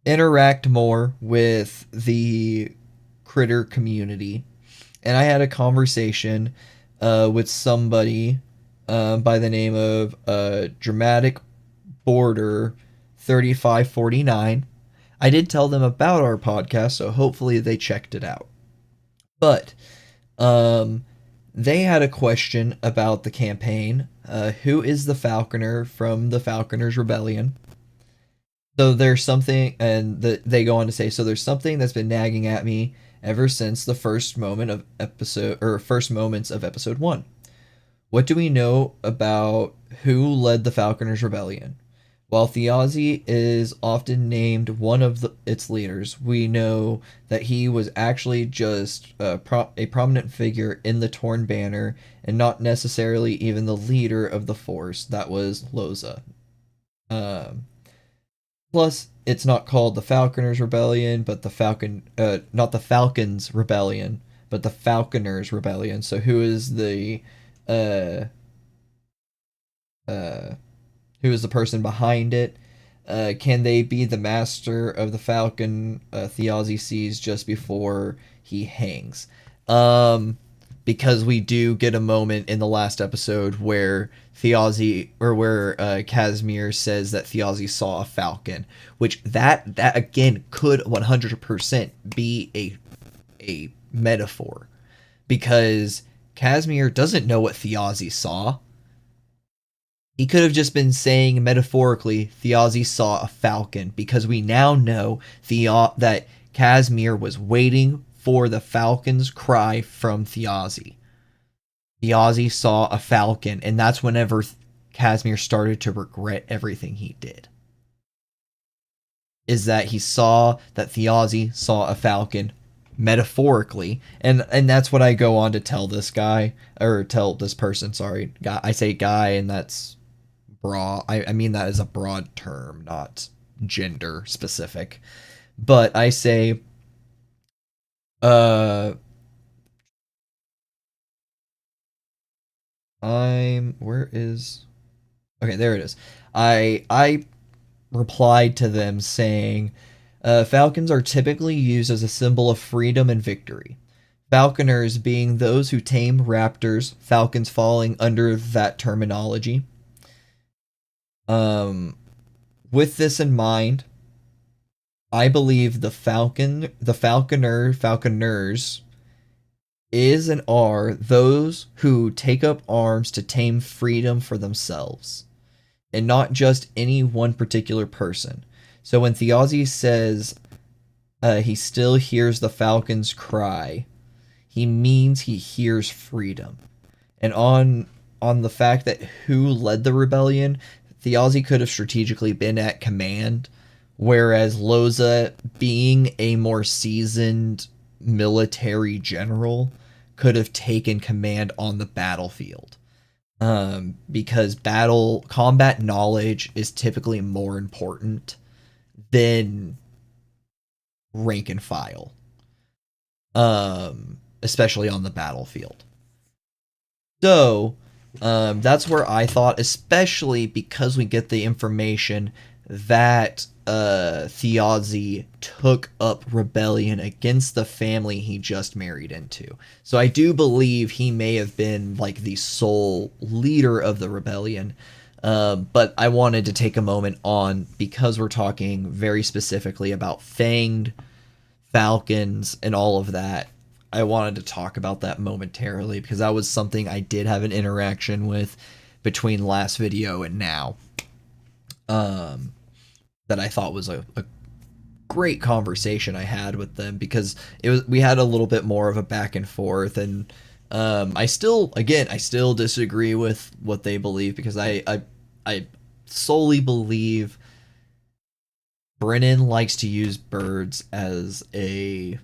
interact more with the critter community. And I had a conversation with somebody by the name of Dramatic Border 3549. I did tell them about our podcast, so hopefully they checked it out. But they had a question about the campaign. Who is the Falconer from the Falconer's Rebellion? So there's something, and they go on to say, so there's something that's been nagging at me ever since the first moments of episode 1. What do we know about who led the Falconer's Rebellion? While Thiazi is often named one of its leaders, we know that he was actually just a prominent figure in the Torn Banner and not necessarily even the leader of the force. That was Loza. Plus, it's not called the Falconer's Rebellion, but not the Falcon's Rebellion, but the Falconer's Rebellion. So who is the person behind it? Can they be the master of the Falcon Thiazi sees just before he hangs? Because we do get a moment in the last episode where Casimir says that Thiazi saw a falcon, which that again could 100% be a metaphor, because Casimir doesn't know what Thiazi saw. He could have just been saying metaphorically, Thiazi saw a falcon, because we now know that Casimir was waiting for the falcon's cry from Thiazi. Thiazi saw a falcon, and that's whenever Casimir started to regret everything he did. Is that he saw that Thiazi saw a falcon metaphorically, and that's what I go on to tell this guy, or tell this person, sorry. I say guy, and that's broad. I mean that as a broad term, not gender specific. But I say, okay, there it is. I replied to them saying, falcons are typically used as a symbol of freedom and victory. Falconers being those who tame raptors, falcons falling under that terminology. With this in mind, I believe the falconers is and are those who take up arms to tame freedom for themselves, and not just any one particular person. So when Thiazi says he still hears the falcon's cry, he means he hears freedom. And on the fact that who led the rebellion, Thiazi could have strategically been at command, whereas Loza, being a more seasoned military general, could have taken command on the battlefield. Because combat knowledge is typically more important than rank and file. Especially on the battlefield. So, that's where I thought, especially because we get the information that Thiazi took up rebellion against the family he just married into. So I do believe he may have been like the sole leader of the rebellion. But I wanted to take a moment on, because we're talking very specifically about Fanged, Falcons, and all of that. I wanted to talk about that momentarily because that was something I did have an interaction with between last video and now. That I thought was a great conversation I had with them, because we had a little bit more of a back and forth, and I still disagree with what they believe, because I solely believe Brennan likes to use birds as a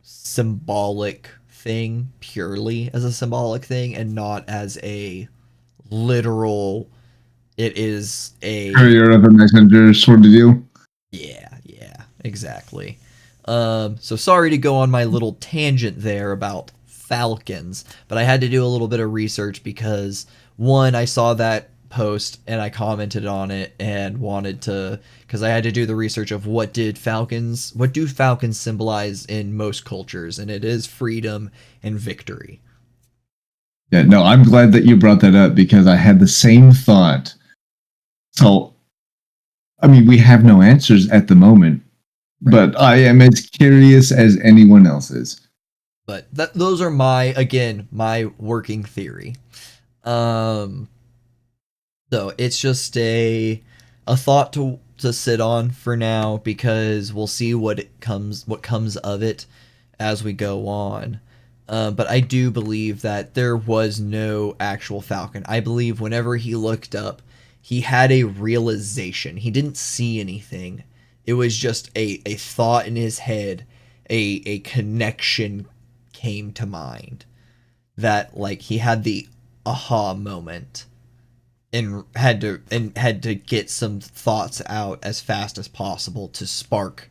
symbolic thing, purely as a symbolic thing, and not as a literal. It is a courier of a messenger sort of deal. Yeah, exactly. So sorry to go on my little tangent there about falcons, but I had to do a little bit of research because, one, I saw that post and I commented on it and wanted to, because I had to do the research of what do falcons symbolize in most cultures, and it is freedom and victory. Yeah, no, I'm glad that you brought that up because I had the same thought. So, I mean, we have no answers at the moment, right, but I am as curious as anyone else is. But those are my working theory. So it's just a thought to sit on for now, because we'll see what comes of it as we go on. But I do believe that there was no actual falcon. I believe whenever he looked up, he had a realization. He didn't see anything. It was just a thought in his head. A connection came to mind. That, like, he had the aha moment and had to get some thoughts out as fast as possible to spark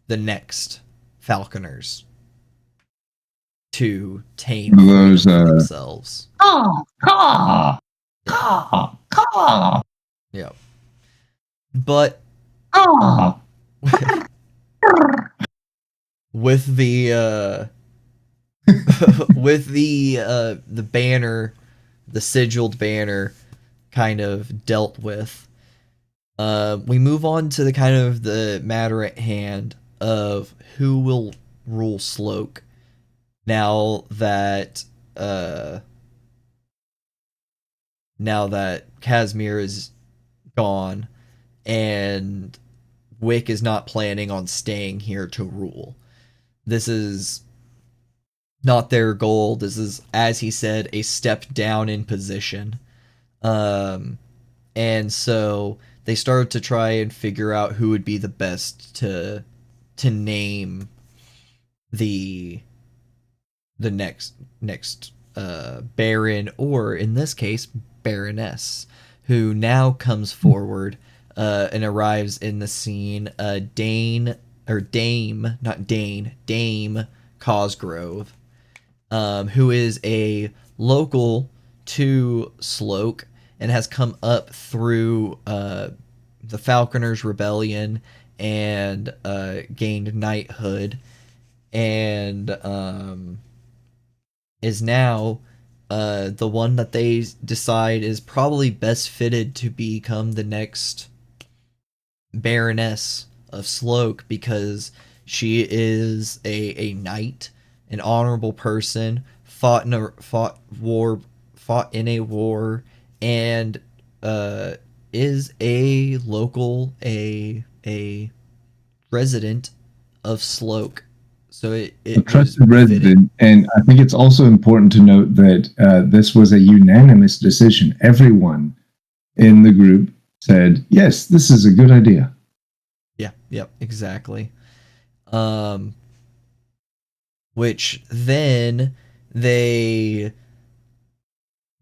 the next falconers to tame those themselves. Yeah. But with the with the banner, the sigiled banner kind of dealt with, we move on to the kind of the matter at hand of who will rule Sloke now that Casimir is gone and Wick is not planning on staying here to rule. This is not their goal. This is, as he said, a step down in position. And so they started to try and figure out who would be the best to name the next Baron, or in this case Baroness, who now comes forward and arrives in the scene. Dame Cosgrove, who is a local to Sloke and has come up through the Falconers Rebellion and gained knighthood, and is now the one that they decide is probably best fitted to become the next Baroness of Sloke, because she is a knight, an honorable person, fought in a war, and is a local, a resident of Sloke. So it a trusted resident, and I think it's also important to note that this was a unanimous decision. Everyone in the group said, yes, this is a good idea. Yeah, yep, exactly. Which then they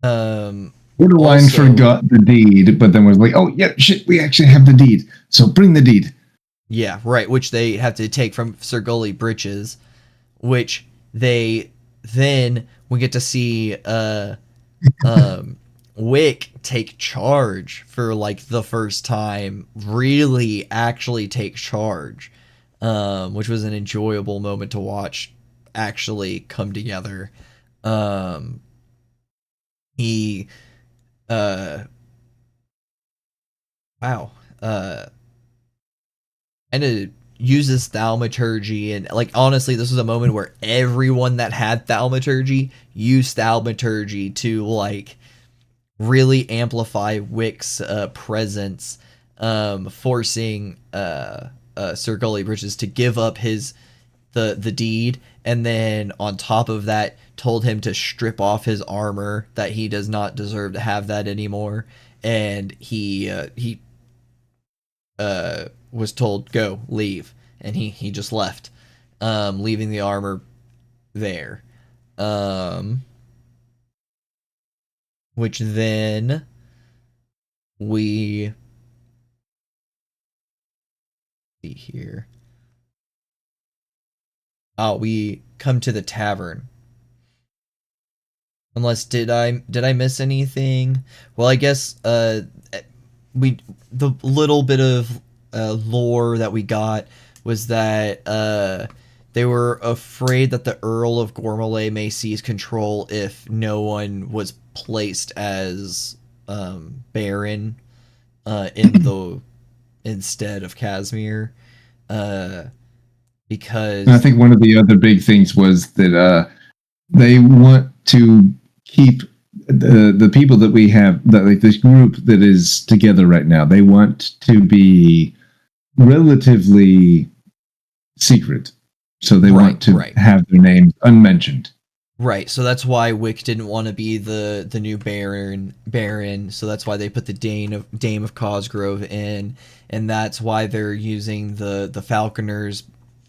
Borderline forgot the deed, but then was like, oh yeah, shit, we actually have the deed, so bring the deed. Yeah, right, which they have to take from Sir Gully Britches, which we get to see Wick take charge for like the first time, really actually take charge, which was an enjoyable moment to watch actually come together. Um, he, uh, wow, and it uses thaumaturgy, and like honestly, this was a moment where everyone that had thaumaturgy used thaumaturgy to like really amplify Wick's presence, forcing Sir Gully Bridges to give up the deed, and then on top of that, told him to strip off his armor, that he does not deserve to have that anymore, and he was told go leave, and he just left, leaving the armor there, um, which then we see here. Oh, we come to the tavern. Unless did I miss anything? Well, I guess we the little bit of lore that we got was that they were afraid that the Earl of Gormalay may seize control if no one was placed as Baron in the instead of Casimir, uh, because And I think one of the other big things was that they want to keep the people that we have, that like this group that is together right now. They want to be relatively secret, so they want to have their names unmentioned. Right, so that's why Wick didn't want to be the new Baron. So that's why they put the Dame of Cosgrove in, and that's why they're using the Falconer's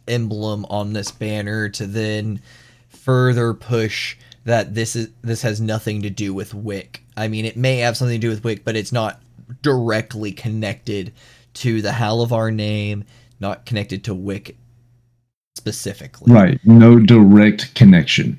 emblem on this banner to then further push that this has nothing to do with Wick. I mean, it may have something to do with Wick, but it's not directly connected to the Halavar name, not connected to Wick specifically. Right, no direct connection.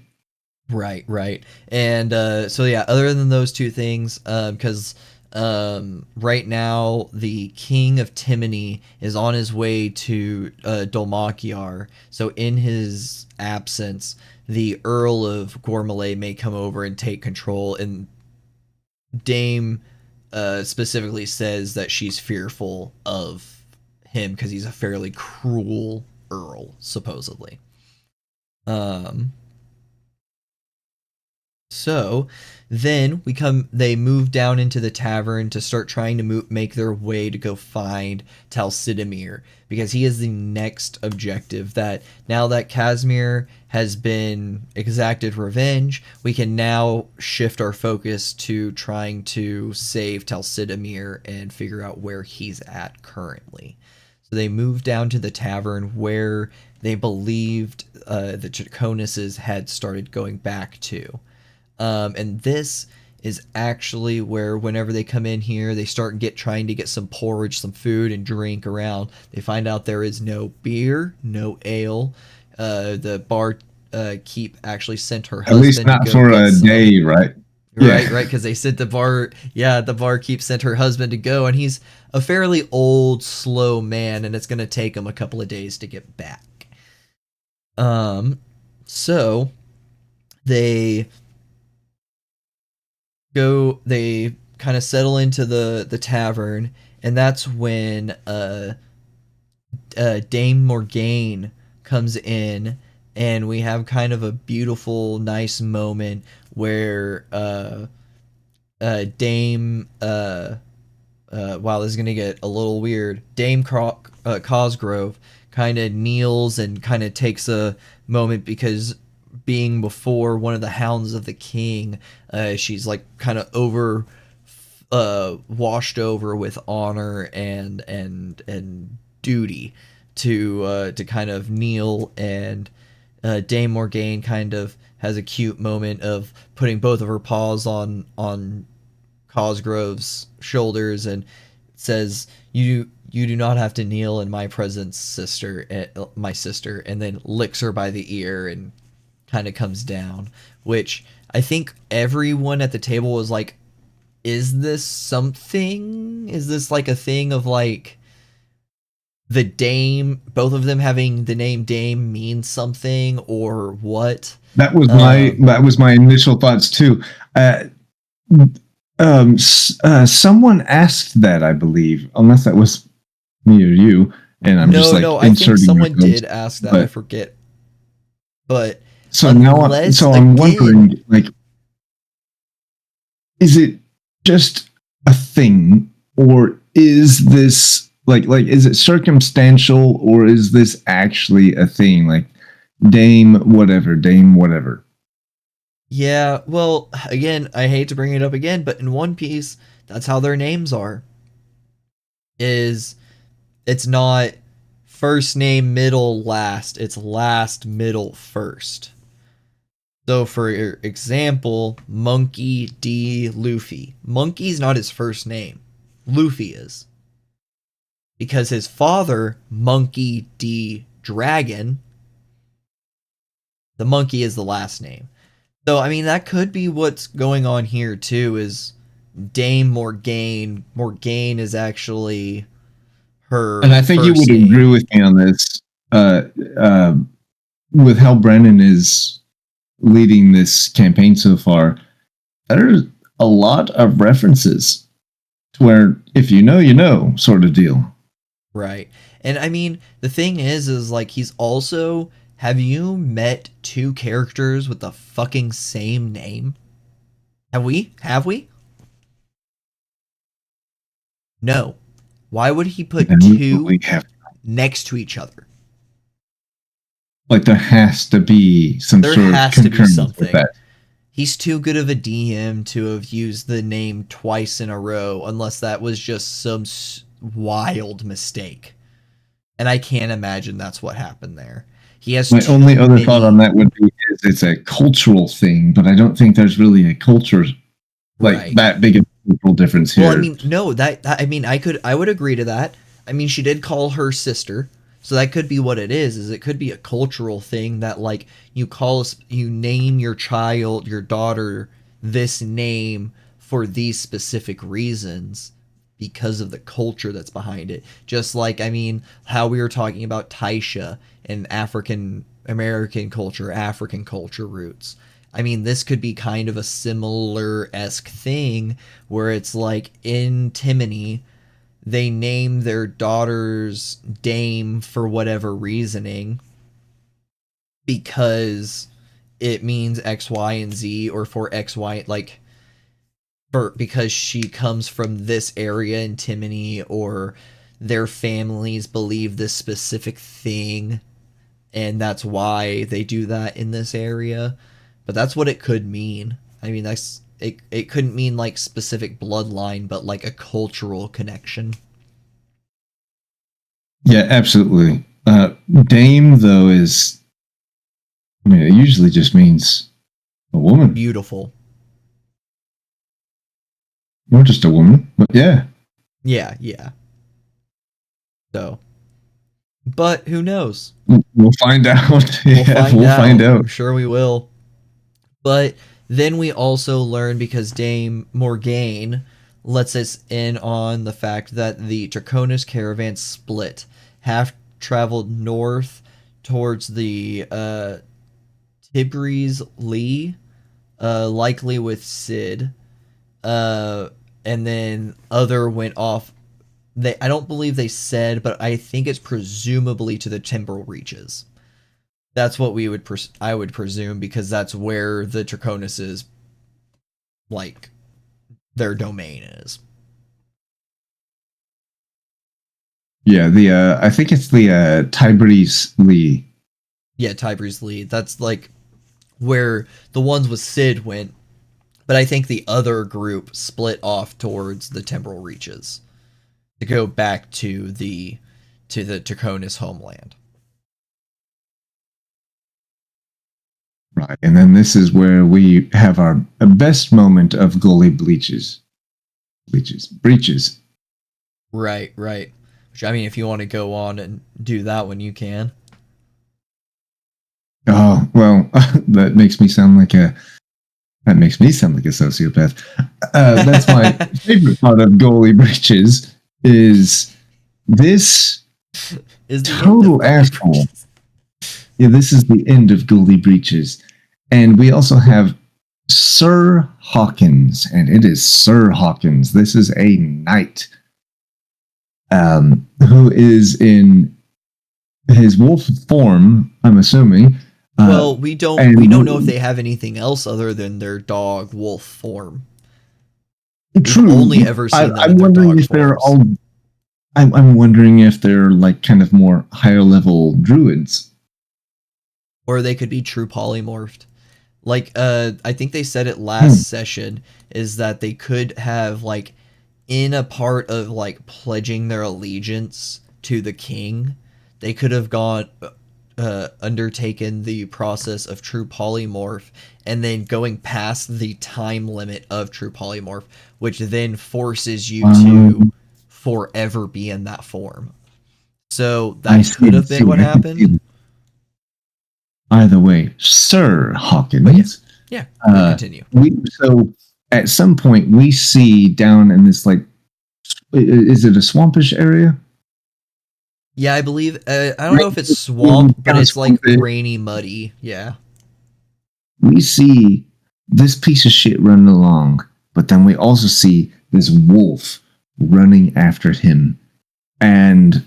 Right. And so yeah, other than those two things, because right now the King of Timony is on his way to dol-makjar, so in his absence, the Earl of Gormalay may come over and take control, and Dame specifically says that she's fearful of him because he's a fairly cruel Earl, supposedly. So then they move down into the tavern to start trying to make their way to go find Talsidamir, because he is the next objective. That now that Casimir has been exacted revenge, we can now shift our focus to trying to save Talsidamir and figure out where he's at currently. So they move down to the tavern where they believed the Draconuses had started going back to. And this is actually where whenever they come in here, they start trying to get some porridge, some food and drink around. They find out there is no beer, no ale. The bar keep actually sent her husband. At least not for a day, right? Right, because they said the bar keep sent her husband to go, and he's a fairly old, slow man, and it's going to take him a couple of days to get back. So they kind of settle into the tavern, and that's when Dame Morgaine comes in, and we have kind of a beautiful, nice moment where Dame wow, this is gonna get a little weird. Dame Cosgrove kind of kneels and kind of takes a moment, because being before one of the Hounds of the King, she's like kind of washed over with honor and duty to kind of kneel, and Dame Morgaine kind of has a cute moment of putting both of her paws on Cosgrove's shoulders and says, "You do not have to kneel in my presence, sister, my sister," and then licks her by the ear and kind of comes down, which I think everyone at the table was like, is this something? Is this like a thing of like the Dame, both of them having the name Dame means something or what? That was my initial thoughts too. Uh, Someone asked that, I believe, unless that was me or you, and I'm just like No, I think inserting someone my notes. did ask that. I But forget. But so unless I'm again, wondering, like, is it just a thing, or is this like is it circumstantial, or is this actually a thing? Like Dame whatever. yeah, well, again, I hate to bring it up again, but in One Piece, that's how their names are. Is it's not first name, middle, last. It's last, middle, first. So, for example, Monkey D. Luffy. Monkey's not his first name. Luffy is. Because his father, Monkey D. Dragon, the monkey is the last name. So, I mean, that could be what's going on here, too, is Dame Morgane. Morgane is actually her And I think you first would agree name. with me on this, uh, uh, with how Brennan is leading this campaign so far. There's a lot of references to where if you know, sort of deal. Right. And I mean, the thing is like he's also, have you met two characters with the fucking same name? Have we? Have we? No. Why would he put And two we have next to each other? like there has to be some There sort of has to be concurrence with something. that. He's too good of a DM to have used the name twice in a row unless that was just some wild mistake. And I can't imagine that's what happened there. He has My too only other thought on many. that would be is it's a cultural thing, but I don't think there's really a culture like Right. that big of a cultural difference Well, I here. mean, no, that I mean, I would agree to that. I mean, she did call her sister, so that could be what it is. Is it could be a cultural thing that like you name your child, your daughter, this name for these specific reasons because of the culture that's behind it. Just like I mean, how we were talking about Taisha and African American culture, African culture roots. I mean, this could be kind of a similar esque thing where it's like in Timony, they name their daughter's Dame for whatever reasoning because it means X, Y, and Z, or for X, Y, like for because she comes from this area in Timony, or their families believe this specific thing, and that's why they do that in this area. But that's what it could mean. I mean, it couldn't mean like specific bloodline, but like a cultural connection. Yeah, absolutely. Dame though is, I mean, it usually just means a woman Beautiful. or just a woman. But yeah, Yeah, yeah. So, but who knows? we'll find out. We'll Yeah, find we'll find out. out. I'm sure we will. But then we also learn because Dame Morgane lets us in on the fact that the Draconis caravan split. Half traveled north towards the Tiberi's Lee, likely with Sid. Uh, and then other went off. I don't believe they said, but I think it's presumably to the temporal reaches. That's what I would presume because that's where the Draconis is, like their domain is. Yeah, the I think it's the Tiberius Lee. Yeah, Tiberi's Lee. That's like where the ones with Sid went, but I think the other group split off towards the temporal reaches to go back to the Draconis homeland. Right. And then this is where we have our best moment of goalie breaches. Right, right. Which I mean, if you want to go on and do that one, you can. Oh, well, that makes me sound like That makes me sound like a sociopath. That's my favorite part of Goalie Britches is this Is the total asshole. Yeah, this is the end of Goalie Breaches. And we also have Sir Hawkins, and it is Sir Hawkins. This is a knight who is in his wolf form, I'm assuming. Well, we don't know if they have anything else other than their dog wolf form. True. We've only ever seen them I'm in their wondering dog if they're forms. all. I'm wondering if they're like kind of more higher level druids, or they could be true polymorphed. Like, I think they said it last session, is that they could have, like, in a part of, like, pledging their allegiance to the king, they could have undertaken the process of true polymorph, and then going past the time limit of true polymorph, which then forces you to forever be in that form. So that could have been what happened. Either way, Sir Hawkins. Yeah, we'll continue. So at some point we see down in this, like, is it a swampish area? Yeah, I believe, I don't know if it's swamp, but it's like rainy, muddy. Yeah. We see this piece of shit running along, but then we also see this wolf running after him and,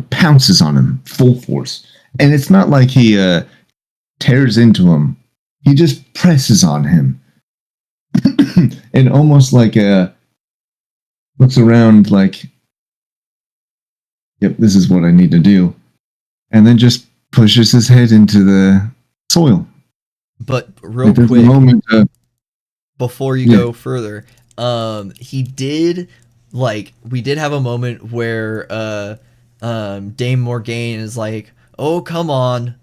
pounces on him full force. And it's not like he tears into him. He just presses on him. And almost like looks around like, yep, this is what I need to do. And then just pushes his head into the soil. But real quick, before you go further, we did have a moment where Dame Morgaine is like, "Oh, come on,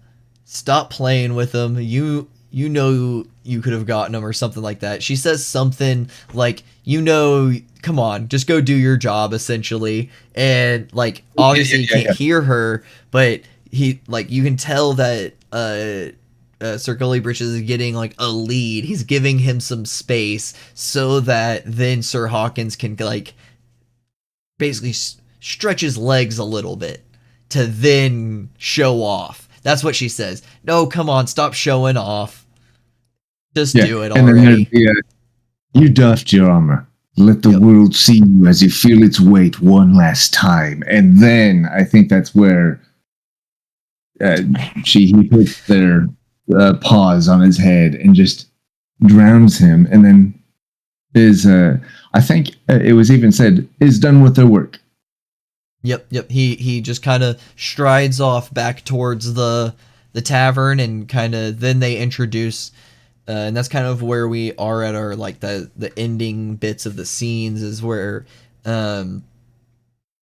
stop playing with him. You know you could have gotten him," or something like that. She says something like, "Come on, just go do your job," essentially. And, like, obviously he can't hear her, but he, like, you can tell that Sir Goalie Britches is getting, like, a lead. He's giving him some space so that then Sir Hawkins can, like, basically stretch his legs a little bit to then show off. That's what she says. "No, come on, stop showing off. Just do it already." You doffed your armor. Let the world see you as you feel its weight one last time. And then I think that's where he puts their paws on his head and just drowns him. And then I think it was even said, is done with their work. Yep. He just kind of strides off back towards the tavern, and kind of then they introduce, and that's kind of where we are at our, like, the ending bits of the scenes, is where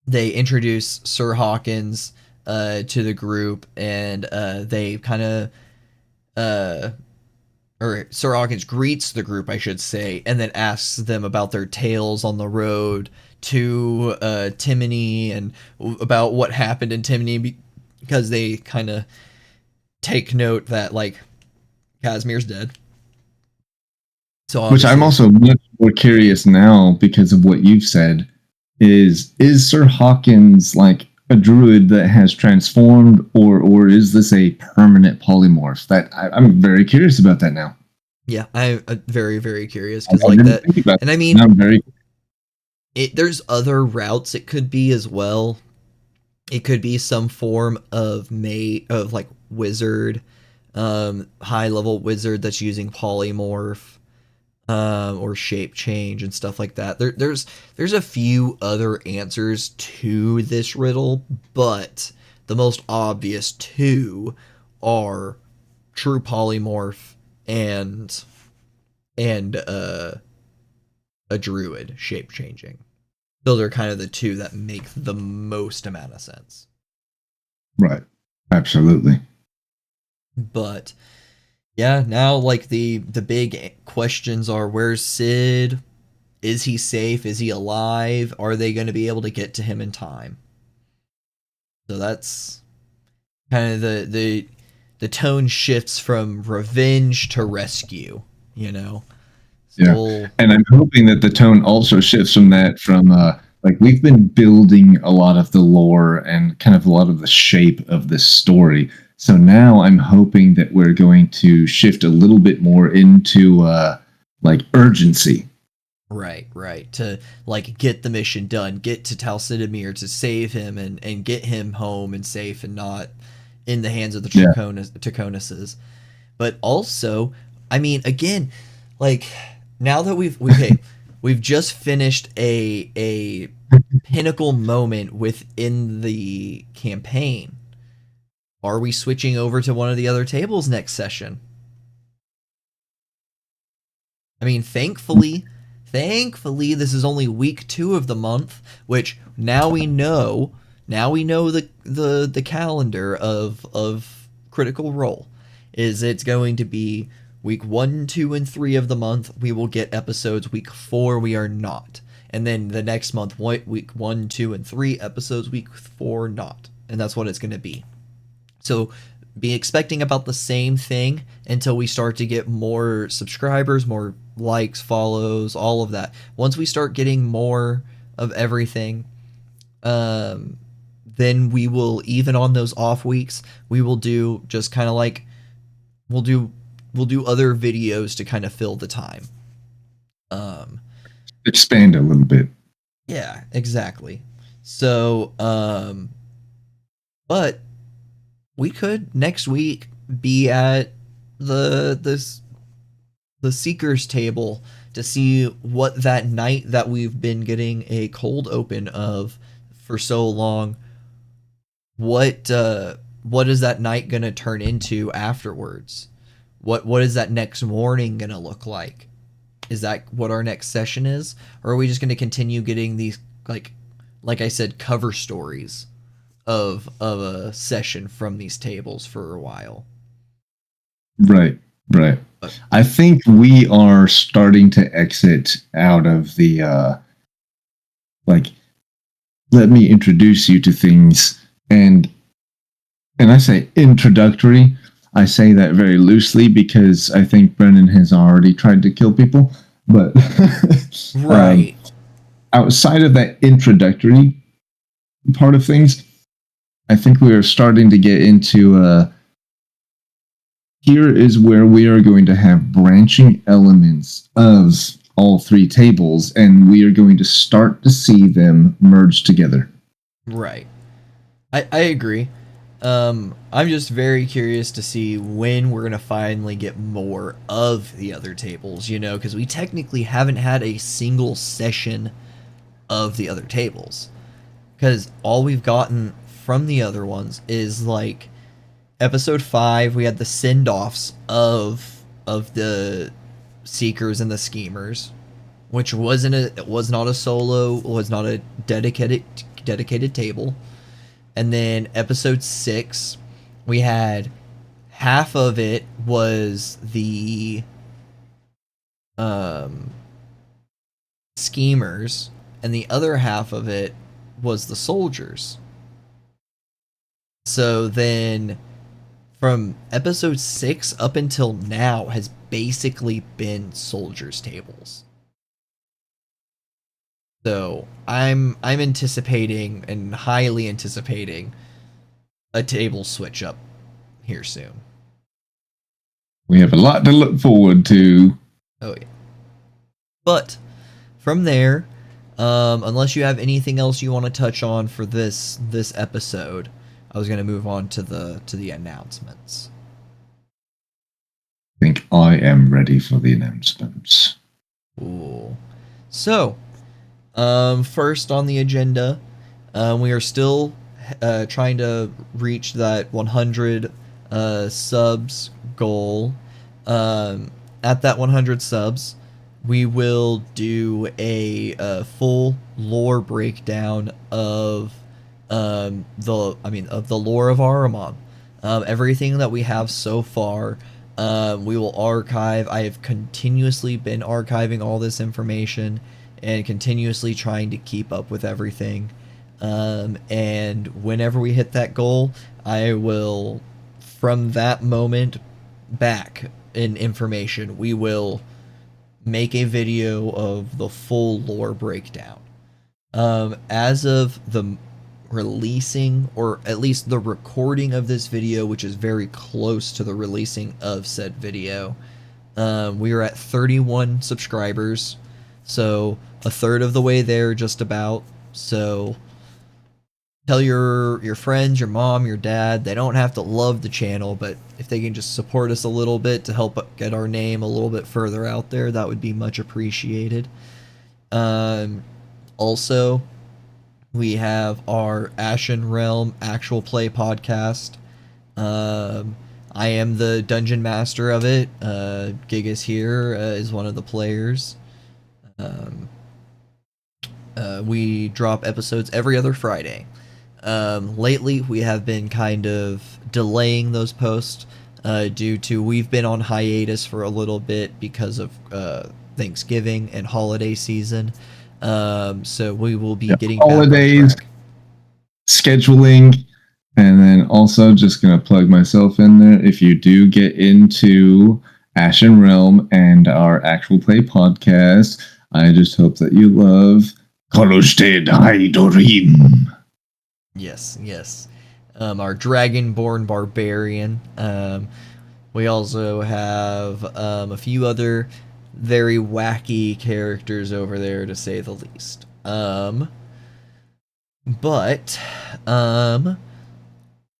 they introduce Sir Hawkins to the group, and they kind of or Sir Hawkins greets the group, I should say, and then asks them about their tales on the road to Timony, and about what happened in Timony, because they kind of take note that, like, Casimir's dead. So which I'm also much more curious now because of what you've said, is Sir Hawkins like a druid that has transformed, or is this a permanent polymorph? That I'm very curious about that now. Yeah, I'm very, very curious, because, like, that, and I mean, there's other routes it could be as well. It could be some form of like, wizard, high level wizard that's using polymorph, or shape change and stuff like that. There's a few other answers to this riddle, but the most obvious two are true polymorph and a druid shape changing. Those are kind of the two that make the most amount of sense. Right. Absolutely. But yeah, now, like, the big questions are, where's Sid? Is he safe? Is he alive? Are they going to be able to get to him in time? So that's kind of the tone shifts from revenge to rescue you know. Yeah. Still, And I'm hoping that the tone also shifts from that from like we've been building a lot of the lore and kind of a lot of the shape of this story. So now I'm hoping that we're going to shift a little bit more into like urgency. right. To like get the mission done, get to Tal Sidamir to save him and get him home and safe and not in the hands of the Yeah. Traconuses. But also, I mean, again, like now that we've just finished a pinnacle moment within the campaign. Are we switching over to one of the other tables next session? I mean, thankfully, this is only week 2 of the month, which now we know. Now we know the calendar of Critical Role. Is it's going to be week 1, 2, and 3 of the month. We will get episodes. Week 4, we are not, and then the next month, week 1, 2, and 3 episodes. Week 4, not, and that's what it's going to be. So be expecting about the same thing until we start to get more subscribers, more likes, follows, all of that. Once we start getting more of everything, then we will, even on those off weeks, we will do just kind of like we'll do other videos to kind of fill the time. Expand a little bit. Yeah, exactly. So, but we could next week be at the Seeker's table to see what that night that we've been getting a cold open of for so long, what is that night gonna turn into afterwards? What is that next morning gonna look like? Is that what our next session is, or are we just gonna continue getting these like I said, cover stories of a session from these tables for a while? Right. Right. But I think we are starting to exit out of the like let me introduce you to things and I say introductory. I say that very loosely because I think Brennan has already tried to kill people. But right, outside of that introductory part of things, I think we are starting to get into here is where we are going to have branching elements of all 3 tables, and we are going to start to see them merge together. right. I agree. I'm just very curious to see when we're gonna finally get more of the other tables, because we technically haven't had a single session of the other tables. Because all we've gotten from the other ones is like episode 5, we had the send-offs of the Seekers and the Schemers, which it was not a solo, was not a dedicated table. And then episode 6, we had half of it was the schemers, and the other half of it was the soldiers. So then from episode 6 up until now has basically been soldiers tables. So I'm anticipating and highly anticipating a table switch up here soon. We have a lot to look forward to. Oh yeah. But from there, unless you have anything else you want to touch on for this episode, I was going to move on to the announcements. I think I am ready for the announcements. Cool. So, first on the agenda, we are still trying to reach that 100 subs goal. At that 100 subs, we will do a full lore breakdown of the lore of Aramán. Everything that we have so far, we will archive. I have continuously been archiving all this information and continuously trying to keep up with everything. And whenever we hit that goal, I will, from that moment back, in information, we will make a video of the full lore breakdown. As of the releasing, or at least the recording of this video, which is very close to the releasing of said video, we are at 31 subscribers, so a third of the way there, just about. So tell your friends, your mom, your dad. They don't have to love the channel, but if they can just support us a little bit to help get our name a little bit further out there, that would be much appreciated. Also, we have our Ashen Realm Actual Play podcast. I am the dungeon master of it. Gygis here is one of the players. We drop episodes every other Friday. Lately, we have been kind of delaying those posts due to we've been on hiatus for a little bit because of Thanksgiving and holiday season. So we will be getting holidays, back on track. Scheduling, and then also just going to plug myself in there. If you do get into Ashen Realm and our Actual Play podcast, I just hope that you love Kolosted Haidorim. Yes. Our Dragonborn Barbarian. We also have a few other very wacky characters over there, to say the least. But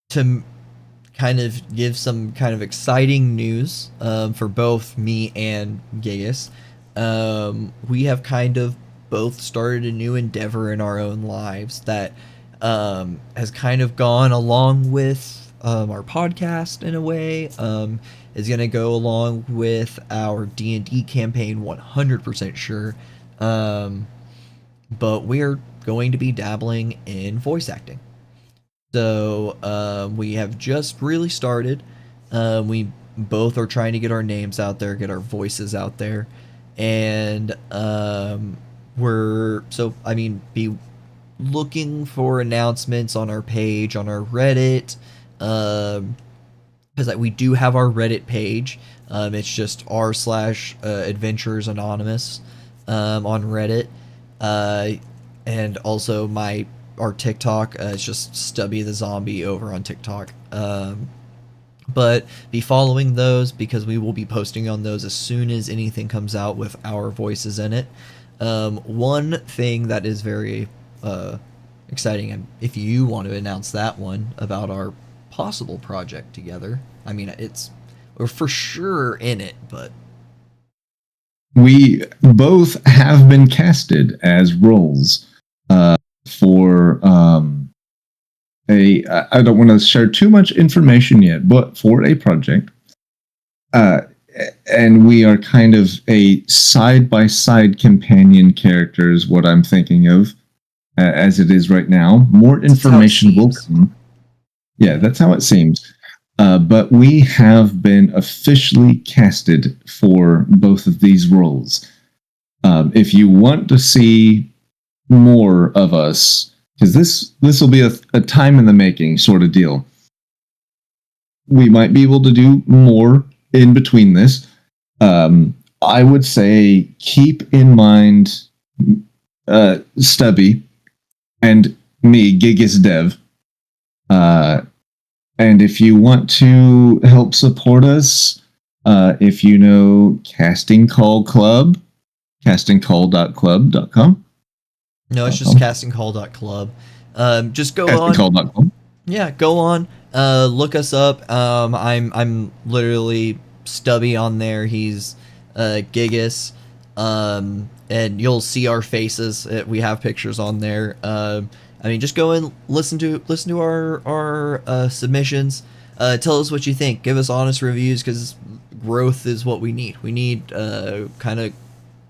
to kind of give some kind of exciting news for both me and Gygis, we have kind of both started a new endeavor in our own lives that has kind of gone along with our podcast in a way, is going to go along with our D&D campaign 100% sure, but we're going to be dabbling in voice acting. So we have just really started. We both are trying to get our names out there, get our voices out there, and be looking for announcements on our page, on our Reddit, because we do have our Reddit page. It's just r/Adventurers Anonymous on Reddit, and also our TikTok. It's just Stubby the Zombie over on TikTok. But be following those because we will be posting on those as soon as anything comes out with our voices in it. One thing that is very exciting, and if you want to announce that one about our possible project together, I mean, we're for sure in it, but we both have been casted as roles for I don't want to share too much information yet, but for a project, and we are kind of a side-by-side companion character is what I'm thinking of as it is right now. More information will come. Yeah, that's how it seems. But we have been officially casted for both of these roles. If you want to see more of us, because this will be a time in the making sort of deal. We might be able to do more in between this. I would say keep in mind Stubby and me, Gygis Dev. And if you want to help support us, if you know Casting Call Club, castingcall.club.com. No, it's just castingcall.club. Just go on. Castingcall.club. Yeah, go on. Look us up. I'm literally Stubby on there. He's Gygis. And you'll see our faces. We have pictures on there. Just go and listen to our submissions. Tell us what you think. Give us honest reviews, because growth is what we need. We need kind of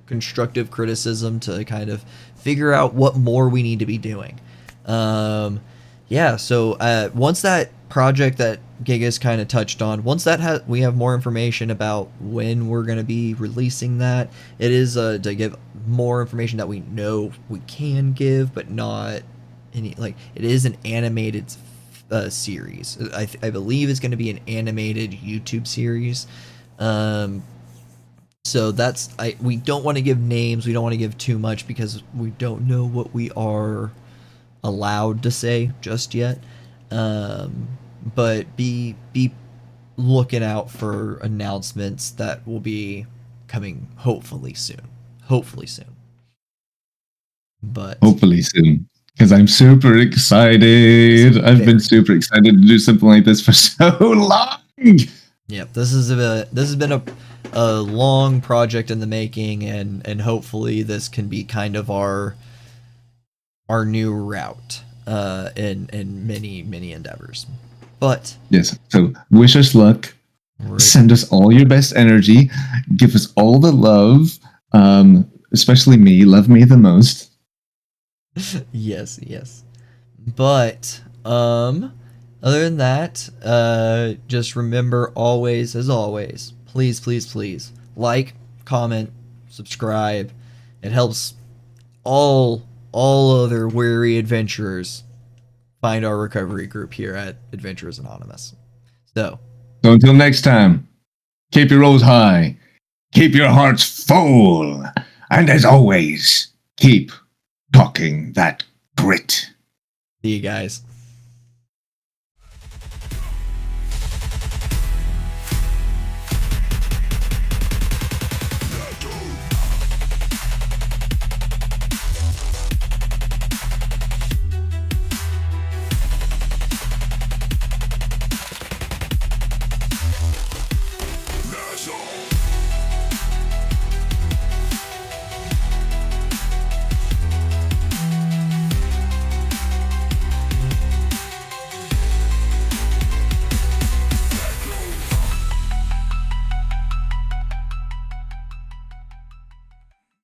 constructive criticism to kind of figure out what more we need to be doing. So once that project that Gygis kind of touched on, once that we have more information about when we're going to be releasing that. It is to give more information that we know we can give, but not any, it is an animated series. I believe it's going to be an animated YouTube series. So we don't want to give names. We don't want to give too much because we don't know what we are allowed to say just yet. But be looking out for announcements that will be coming hopefully soon. But hopefully soon, because I'm super excited. I've been super excited to do something like this for so long. Yep, this has been a long project in the making, and hopefully this can be kind of our new route in many endeavors. But yes, so wish us luck. Send us all your best energy. Give us all the love. Especially me. Love me the most. yes. But other than that, just remember always, as always, please like, comment, subscribe. It helps all other weary adventurers find our recovery group here at Adventurers Anonymous. So until next time, keep your rolls high, keep your hearts full, and as always, keep talking that grit. See you guys.